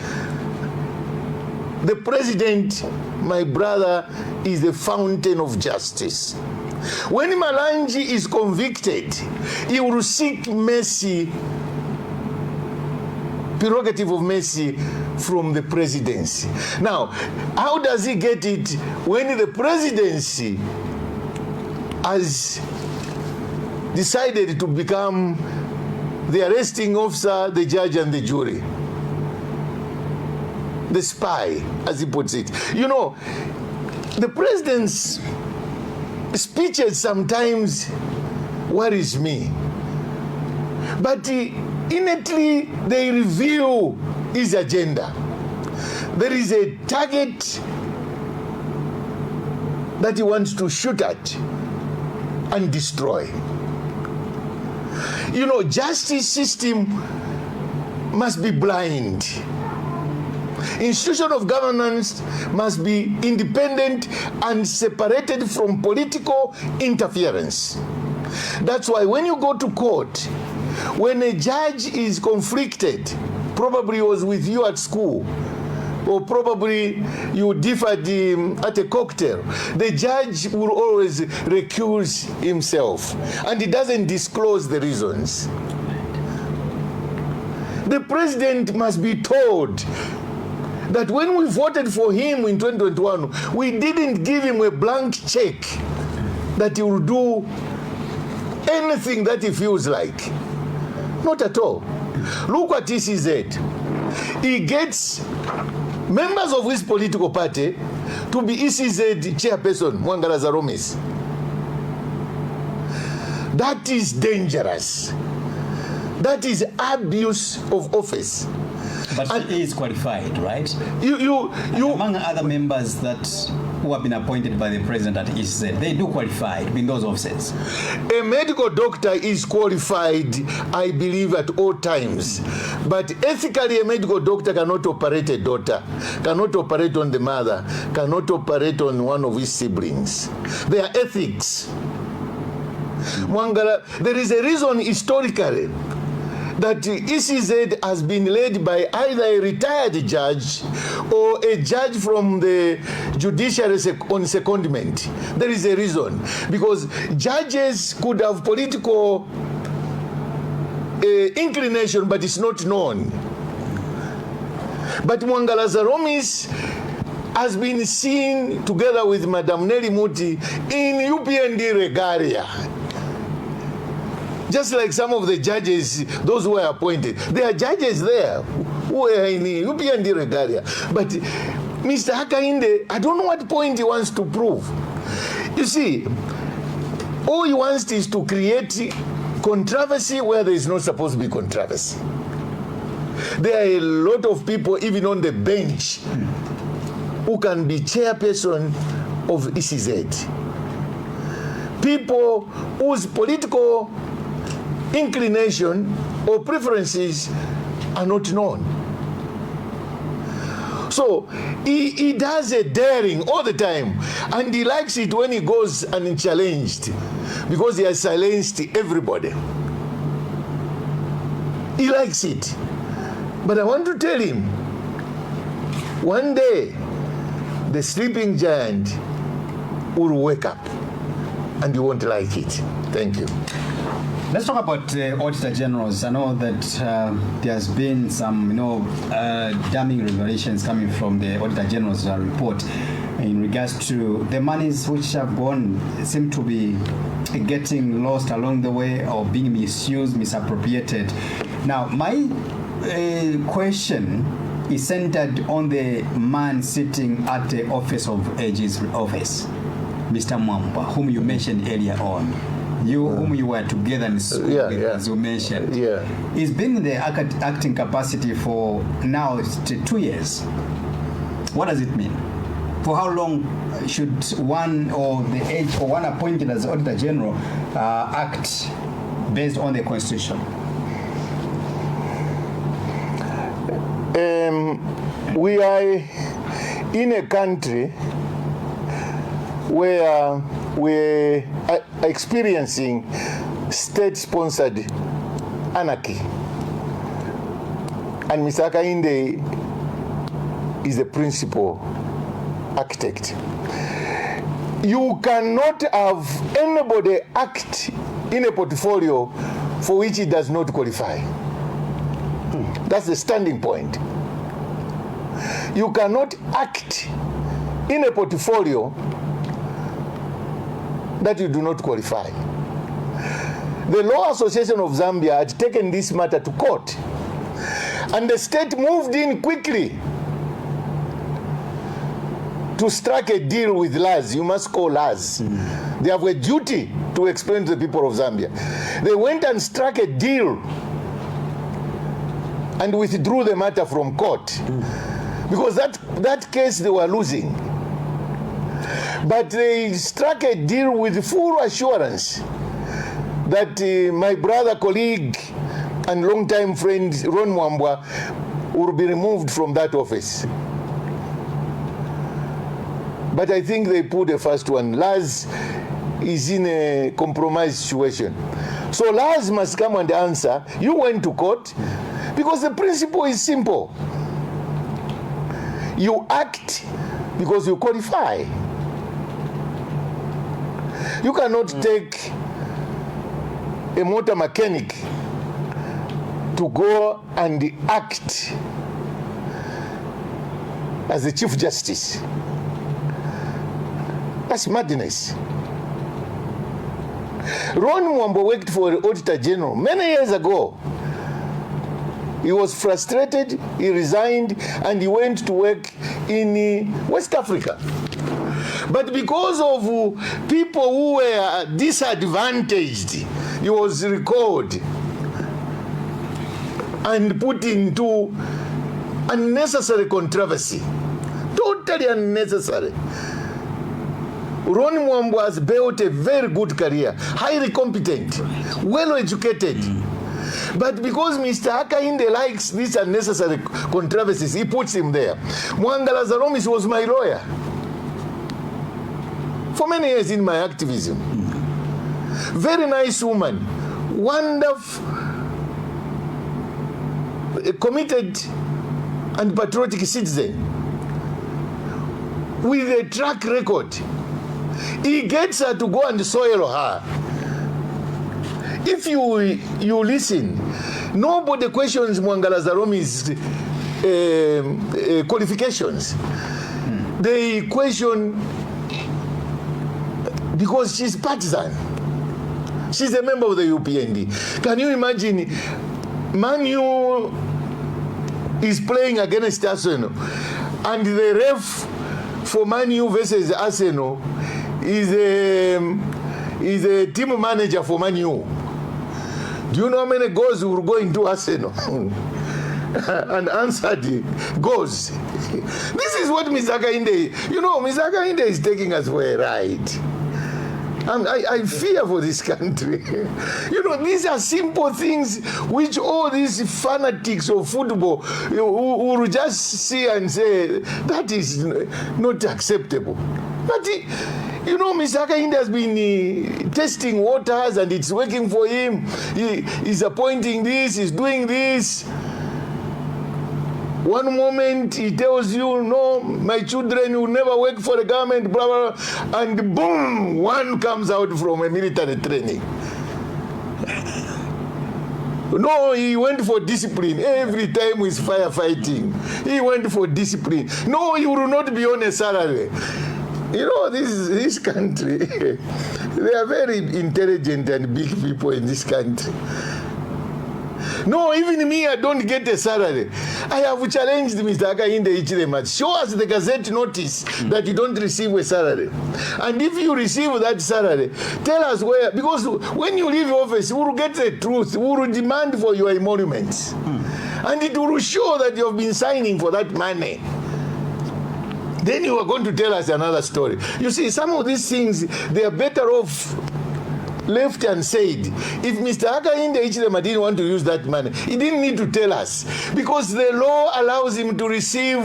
The president, my brother, is the fountain of justice. When Marangi is convicted, he will seek mercy, prerogative of mercy from the presidency. Now, how does he get it when the presidency has decided to become the arresting officer, the judge, and the jury? The spy, as he puts it. You know, the president's speeches sometimes worries me, but innately they reveal his agenda. There is a target that he wants to shoot at and destroy. You know, justice system must be blind. Institution of governance must be independent and separated from political interference. That's why when you go to court, when a judge is conflicted, probably he was with you at school, or probably you differed at a cocktail. The judge will always recuse himself, and he doesn't disclose the reasons. The president must be told that when we voted for him in 2021, we didn't give him a blank check that he will do anything that he feels like. Not at all. Look at ECZ. He gets members of his political party to be ECZ chairperson, Changala Zaromis. That is dangerous. That is abuse of office. But he is qualified, right? You among other members that who have been appointed by the president at ECZ, they do qualify in those offices. A medical doctor is qualified, I believe, at all times. But ethically, a medical doctor cannot operate a daughter, cannot operate on the mother, cannot operate on one of his siblings. There are ethics. Changala, there is a reason historically that ECZ has been led by either a retired judge or a judge from the judiciary on secondment. There is a reason. Because judges could have political inclination, but it's not known. But Changala Zaromis has been seen together with Madam Nelly Muti in UPND regalia. Just like some of the judges, those who were appointed, there are judges there who are in UPND regalia. But Mr. Hakainde, I don't know what point he wants to prove. You see, all he wants is to create controversy where there is not supposed to be controversy. There are a lot of people, even on the bench, who can be chairperson of ECZ. People whose political inclination or preferences are not known. So he does a daring all the time, and he likes it when he goes unchallenged because he has silenced everybody. He likes it. But I want to tell him, one day the sleeping giant will wake up and you won't like it. Thank you. Let's talk about Auditor Generals. I know that there has been some, damning revelations coming from the Auditor General's report in regards to the monies which have gone, seem to be getting lost along the way or being misused, misappropriated. Now, my question is centered on the man sitting at the office of AG's office, Mr. Mwamba, whom you mentioned earlier on. Whom you were together in school with, as you mentioned. Yeah. He's been in the acting capacity for now 2 years. What does it mean? For how long should one or the age or one appointed as Auditor General act based on the Constitution? We are in a country where we are experiencing state-sponsored anarchy. And Mr. Hakainde is the principal architect. You cannot have anybody act in a portfolio for which he does not qualify. That's the standing point. You cannot act in a portfolio that you do not qualify. The Law Association of Zambia had taken this matter to court, and the state moved in quickly to strike a deal with LAS. You must call LAS. They have a duty to explain to the people of Zambia. They went and struck a deal and withdrew the matter from court because that case they were losing. But they struck a deal with full assurance that my brother, colleague, and longtime friend Ron Mwamba will be removed from that office. But I think they put the first one. LAS is in a compromised situation. So LAS must come and answer. You went to court. Because the principle is simple. You act because you qualify. You cannot take a motor mechanic to go and act as the Chief Justice. That's madness. Ron Mwambo worked for the Auditor General many years ago. He was frustrated, he resigned, and he went to work in West Africa. But because of people who were disadvantaged, he was recalled and put into unnecessary controversy. Totally unnecessary. Ron Mwambo has built a very good career, highly competent, well educated. But because Mr. Hakainde likes these unnecessary controversies, he puts him there. Mwangala Zaromis was my lawyer for many years in my activism. Very nice woman, wonderful, a committed and patriotic citizen with a track record. He gets her to go and soil her. If you listen, nobody questions Mwangala Zaromi's qualifications. They question because she's partisan. She's a member of the UPND. Can you imagine Man U is playing against Arsenal and the ref for Man U versus Arsenal is a team manager for Man U? Do you know how many goals will go into Arsenal? And answered goals. This is what Mr. Hakainde, you know, Mr. Hakainde is taking us for a ride. I fear for this country. You know, these are simple things which all these fanatics of football will just see and say, that is not acceptable. But, you know, Mr. Hakainde has been testing waters and it's working for him. He's appointing this, he's doing this. One moment he tells you, no, my children will never work for the government, blah, blah, blah, and boom, one comes out from a military training. No, he went for discipline. Every time he's firefighting, he went for discipline. No, he will not be on a salary. You know, this country, they are very intelligent and big people in this country. No, even me, I don't get a salary. I have challenged Mr. Hakainde Hichilema. Show us the Gazette notice that you don't receive a salary. And if you receive that salary, tell us where, because when you leave office, we will get the truth. We will demand for your emoluments. And it will show that you have been signing for that money. Then you are going to tell us another story. You see, some of these things, they are better off left unsaid. If Mr. Hakainde Hichilema didn't want to use that money, he didn't need to tell us, because the law allows him to receive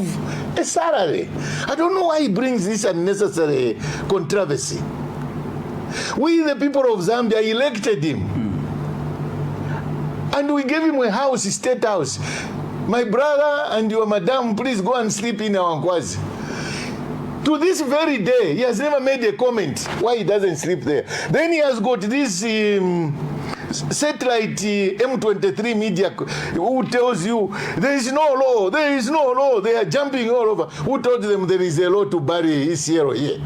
a salary. I don't know why he brings this unnecessary controversy. We, the people of Zambia, elected him. And we gave him a house, a state house. My brother and your madam, please go and sleep in our Nkwazi. To this very day, he has never made a comment why he doesn't sleep there. Then he has got this satellite M23 media who tells you there is no law, there is no law. They are jumping all over. Who told them there is a law to bury Isiero here?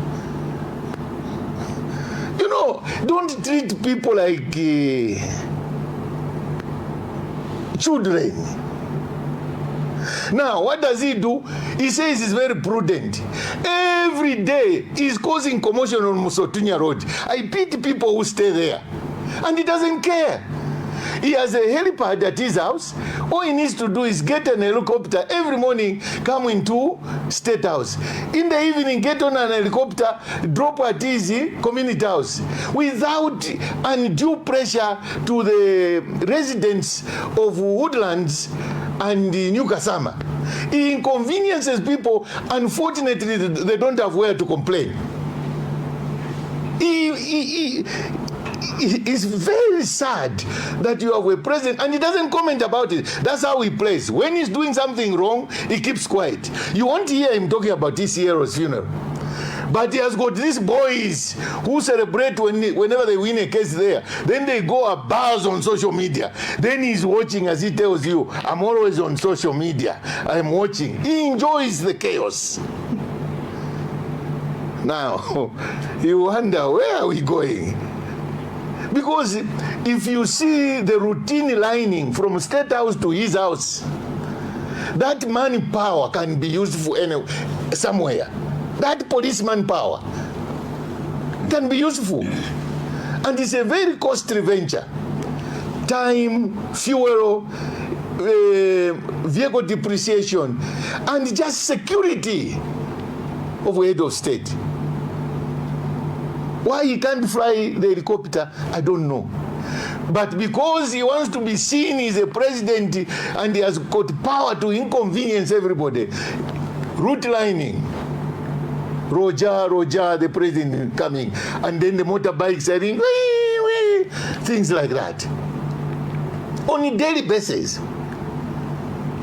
You know, don't treat people like children. Now, what does he do? He says he's very prudent. Every day, he's causing commotion on Musotunya Road. I pity people who stay there. And he doesn't care. He has a helipad at his house. All he needs to do is get an helicopter every morning, come into State House. In the evening, get on an helicopter, drop at his community house, without undue pressure to the residents of Woodlands and New Kasama. He inconveniences people. Unfortunately, they don't have where to complain. it's very sad that you have a president and he doesn't comment about it. That's how he plays. When he's doing something wrong, he keeps quiet. You won't hear him talking about TCR's funeral. But he has got these boys who celebrate whenever they win a case there. Then they go abuzz on social media. Then he's watching as he tells you, I'm always on social media. I'm watching. He enjoys the chaos. Now, you wonder, where are we going? Because if you see the routine lining from State House to his house, that manpower can be used for somewhere. That policeman power can be useful. And it's a very costly venture. Time, fuel, vehicle depreciation, and just security of a head of state. Why he can't fly the helicopter, I don't know. But because he wants to be seen as a president and he has got power to inconvenience everybody, route lining, Roger, the president coming, and then the motorbikes are in, things like that. On a daily basis,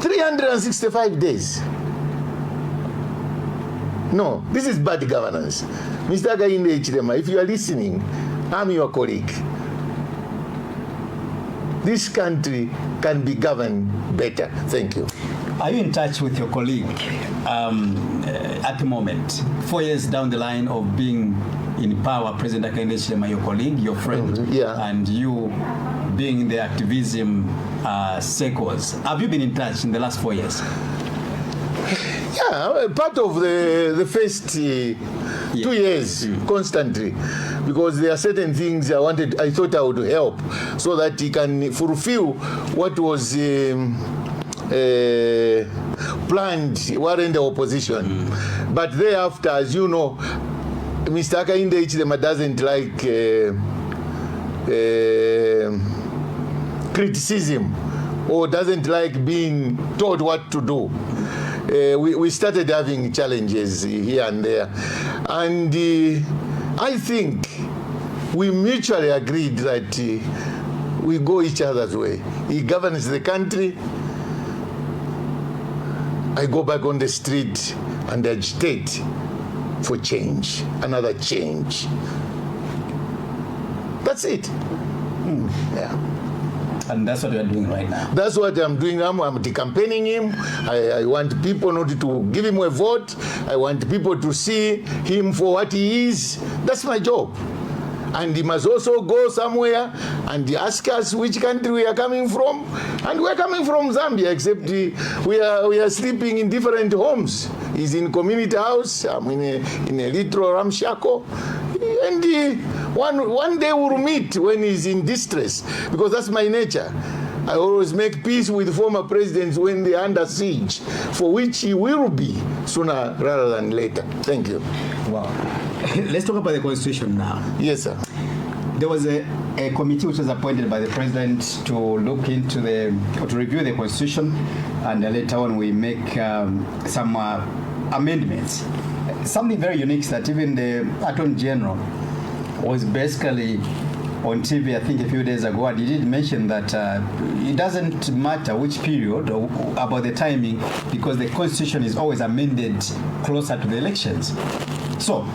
365 days. No, this is bad governance. Mr. Hakainde Hichilema, if you are listening, I'm your colleague. This country can be governed better. Thank you. Are you in touch with your colleague at the moment, 4 years down the line of being in power, President Hakainde Hichilema, your colleague, your friend, and you being in the activism circles? Have you been in touch in the last 4 years? Yeah, part of the first 2 years, constantly, because there are certain things I thought I would help so that he can fulfill what was planned while in the opposition. But thereafter, as you know, Mr. Hakainde Hichilema doesn't like criticism or doesn't like being told what to do. We started having challenges here and there. And I think we mutually agreed that we go each other's way. He governs the country. I go back on the street and agitate for change, another change. That's it. Yeah. And that's what you're doing right now. That's what I'm doing. I'm campaigning him. I want people not to give him a vote. I want people to see him for what he is. That's my job. And he must also go somewhere and ask us which country we are coming from. And we're coming from Zambia, except we are sleeping in different homes. He's in community house. I'm in a little ramshackle. And one day we'll meet when he's in distress, because that's my nature. I always make peace with former presidents when they are under siege, for which he will be sooner rather than later. Thank you. Wow. Let's talk about the Constitution now. Yes, sir. There was a committee which was appointed by the president to look into to review the Constitution, and later on we make some amendments. Something very unique is that even the Attorney General was basically on TV, I think a few days ago, and he did mention that it doesn't matter which period or about the timing, because the Constitution is always amended closer to the elections. So,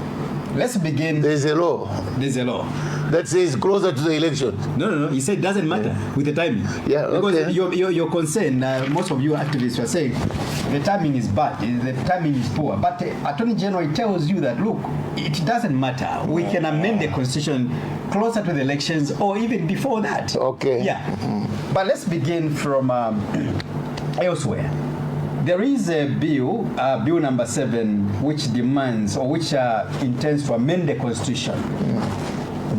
let's begin. There's a law. There's a law that says closer to the election. No. He said it doesn't matter with the timing. Yeah, okay. Because your concern, most of you activists were saying the timing is bad, the timing is poor. But the Attorney General tells you that, look, it doesn't matter. We can amend the Constitution closer to the elections or even before that. Okay. Yeah. But let's begin from elsewhere. There is a bill, Bill number 7, which demands or which intends to amend the Constitution.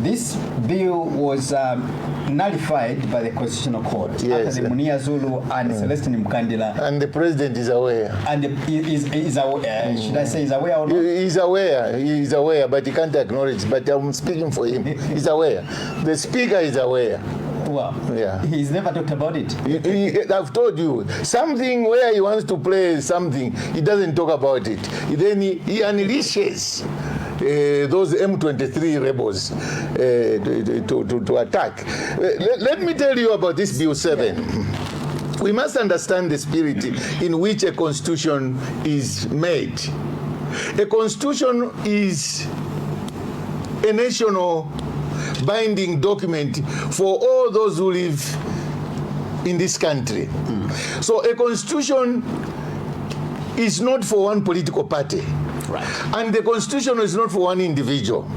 This bill was nullified by the Constitutional Court after the Munia Zulu and Celestine Mkandila. And the president is aware. And is aware. Should I say is aware or not? He's aware, but he can't acknowledge. But I'm speaking for him. He's aware. The speaker is aware. Well, yeah. He's never talked about it. I've told you, something where he wants to play something, he doesn't talk about it. Then he unleashes those M23 rebels to attack. Let me tell you about this Bill 7. We must understand the spirit in which a constitution is made. A constitution is a national binding document for all those who live in this country. So a constitution is not for one political party. Right. And the constitution is not for one individual.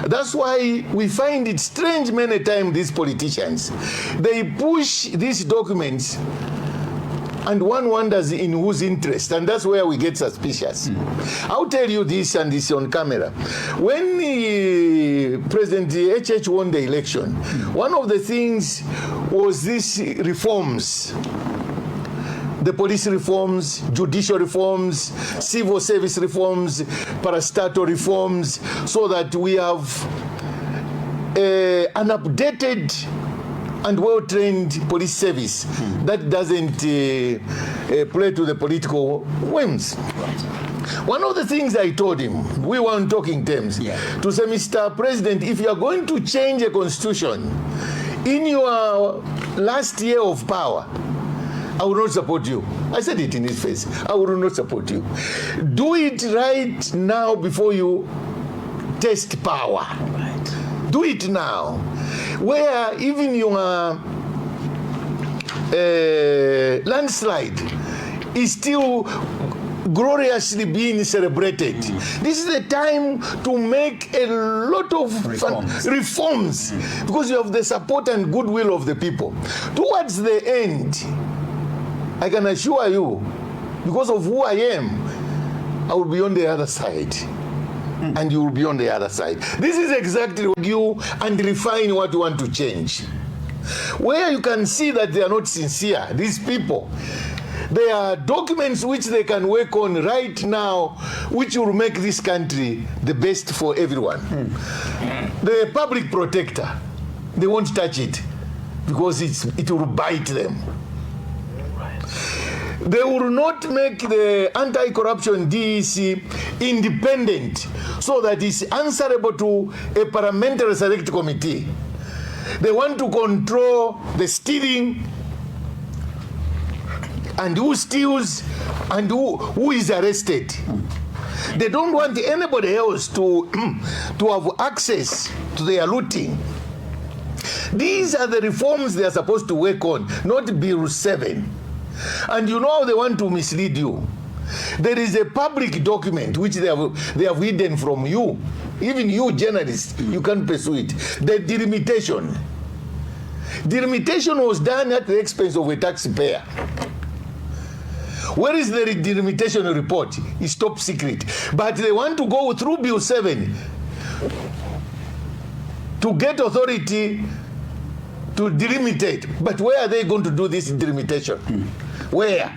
That's why we find it strange many times, these politicians, they push these documents and one wonders in whose interest, and that's where we get suspicious. I'll tell you this, and this on camera. When President HH won the election, one of the things was these reforms. The police reforms, judicial reforms, civil service reforms, parastatal reforms, so that we have an updated and well-trained police service that doesn't play to the political whims. One of the things I told him, we were on talking terms, to say, Mr. President, if you are going to change a constitution in your last year of power, I will not support you. I said it in his face. I will not support you. Do it right now before you test power. Right. Do it now. Where even your landslide is still gloriously being celebrated. This is the time to make a lot of reforms because you have the support and goodwill of the people. Towards the end, I can assure you, because of who I am, I will be on the other side. And you will be on the other side. This is exactly what you and refine what you want to change. Where you can see that they are not sincere, these people, there are documents which they can work on right now, which will make this country the best for everyone. The public protector, they won't touch it because it will bite them. They will not make the anti-corruption DEC independent so that it's answerable to a parliamentary select committee. They want to control the stealing and who steals and who is arrested. They don't want anybody else to have access to their looting. These are the reforms they are supposed to work on, not Bill 7. And you know how they want to mislead you. There is a public document which they have hidden from you. Even you journalists, you can't pursue it. The delimitation. Delimitation was done at the expense of a taxpayer. Where is the delimitation report? It's top secret. But they want to go through Bill 7 to get authority to delimitate. But where are they going to do this delimitation? Where?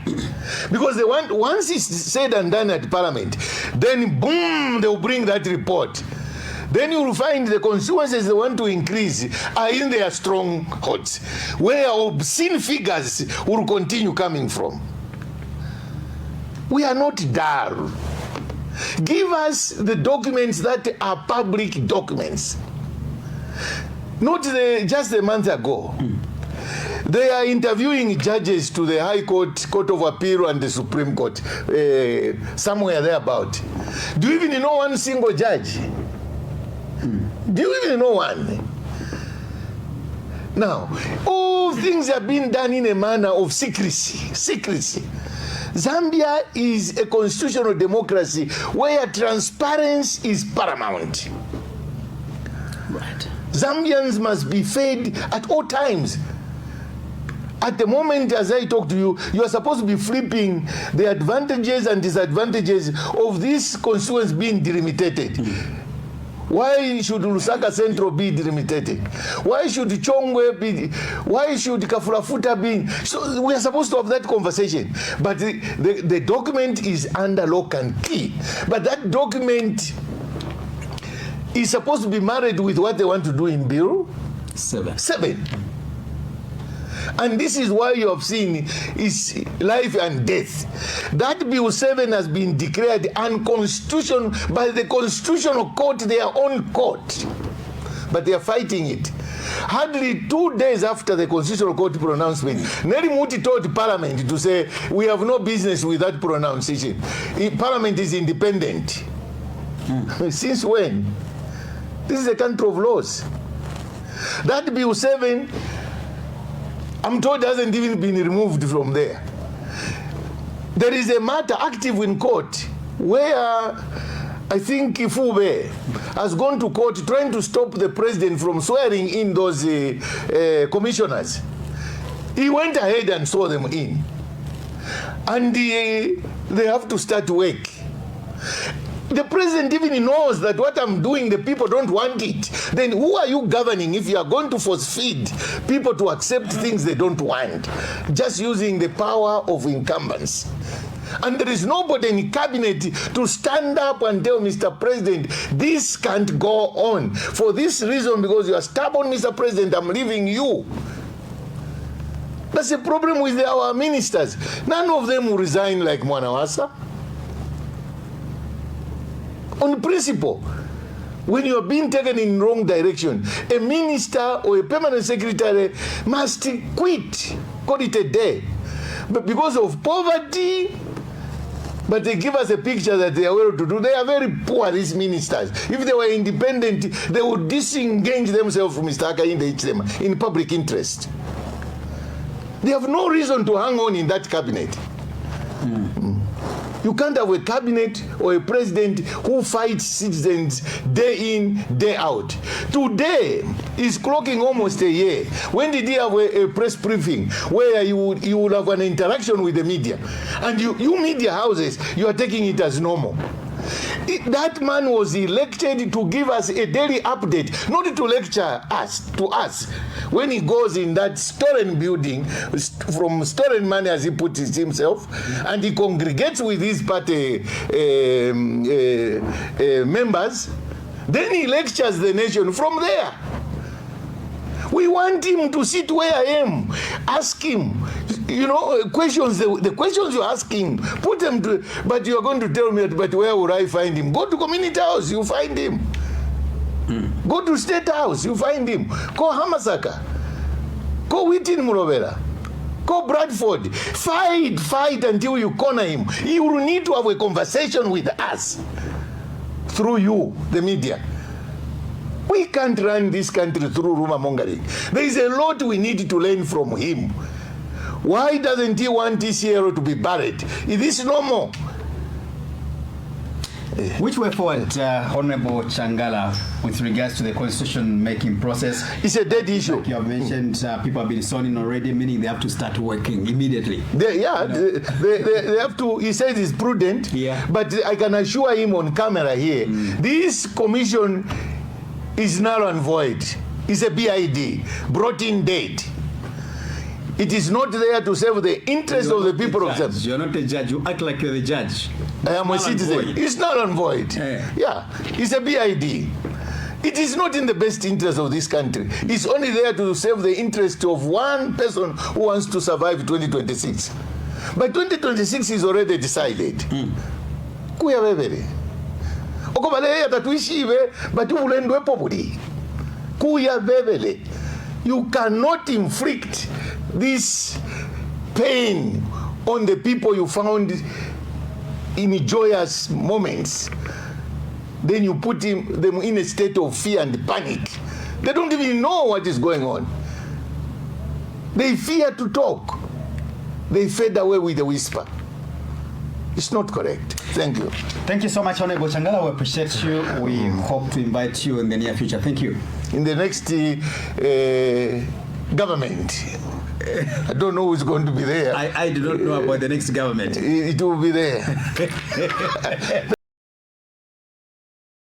Because they want, once it's said and done at Parliament, then boom, they'll bring that report. Then you will find the constituencies they want to increase are in their strongholds, where obscene figures will continue coming from. We are not dull. Give us the documents that are public documents. Not just a month ago. They are interviewing judges to the High Court, Court of Appeal, and the Supreme Court, somewhere thereabout. Do you even know one single judge? Do you even know one? Now, all things are being done in a manner of secrecy. Secrecy. Zambia is a constitutional democracy where transparency is paramount. Right. Zambians must be fed at all times. At the moment, as I talk to you, you are supposed to be flipping the advantages and disadvantages of this constituency being delimited. Why should Lusaka Central be delimited? Why should Chongwe be? Why should Kafurafuta be? So we are supposed to have that conversation. But the document is under lock and key. But that document is supposed to be married with what they want to do in Bill 7. And this is why you have seen is life and death. That Bill 7 has been declared unconstitutional by the Constitutional Court, their own court. But they are fighting it. Hardly 2 days after the Constitutional Court pronouncement, Nelly Muti told Parliament to say, we have no business with that pronunciation. Parliament is independent. Since when? This is a country of laws. That Bill 7, I'm told, hasn't even been removed from there. There is a matter active in court where I think Ifube has gone to court trying to stop the president from swearing in those commissioners. He went ahead and swore them in. And they have to start work. The president even knows that what I'm doing, the people don't want it. Then who are you governing if you are going to force feed people to accept things they don't want? Just using the power of incumbents. And there is nobody in cabinet to stand up and tell Mr. President, this can't go on. For this reason, because you are stubborn, Mr. President, I'm leaving you. That's a problem with our ministers. None of them will resign like Mwanawasa. On principle, when you are being taken in wrong direction, a minister or a permanent secretary must quit, call it a day. But because of poverty, but they give us a picture that they are well to do. They are very poor, these ministers. If they were independent, they would disengage themselves from Mr. Akainde in public interest. They have no reason to hang on in that cabinet. You can't have a cabinet or a president who fights citizens day in, day out. Today is clocking almost a year. When did he have a press briefing where you would have an interaction with the media? And you media houses, you are taking it as normal. That man was elected to give us a daily update, not to lecture to us. When he goes in that stolen building, from stolen money as he puts it himself, and he congregates with his party members, then he lectures the nation from there. We want him to sit where I am. Ask him, questions, the questions you're asking, put them to, but you're going to tell me, but where would I find him? Go to Community House, you find him. Go to State House, you find him. Go Hamasaka. Go Whitin Murovera. Go Bradford. Fight until you corner him. He will need to have a conversation with us through you, the media. We can't run this country through rumor mongering. There is a lot we need to learn from him. Why doesn't he want TCRO to be buried? Is this normal? Which way forward, Honorable Changala, with regards to the constitution-making process? It's a dead issue. Like you have mentioned, people have been sworn already, meaning they have to start working immediately. They have to. He says it's prudent, but I can assure him on camera here, this commission is null and void. It's a BID, brought in dead. It is not there to serve the interests of the people of Zambia. You're not a judge. You act like you're the judge. I am a citizen. It's null and void. Yeah, it's a BID. It is not in the best interest of this country. It's only there to serve the interest of one person who wants to survive 2026. But 2026 is already decided. Kuya bebele. Okobale atatuishive, but ulendwe populi. Kuya bebele. You cannot inflict this pain on the people you found in joyous moments. Then you put them in a state of fear and panic. They don't even know what is going on. They fear to talk. They fade away with a whisper. It's not correct. Thank you. Thank you so much, Honorable Changala. We appreciate you. We hope to invite you in the near future. Thank you. In the next government. I don't know who's going to be there. I do not know about the next government. It will be there.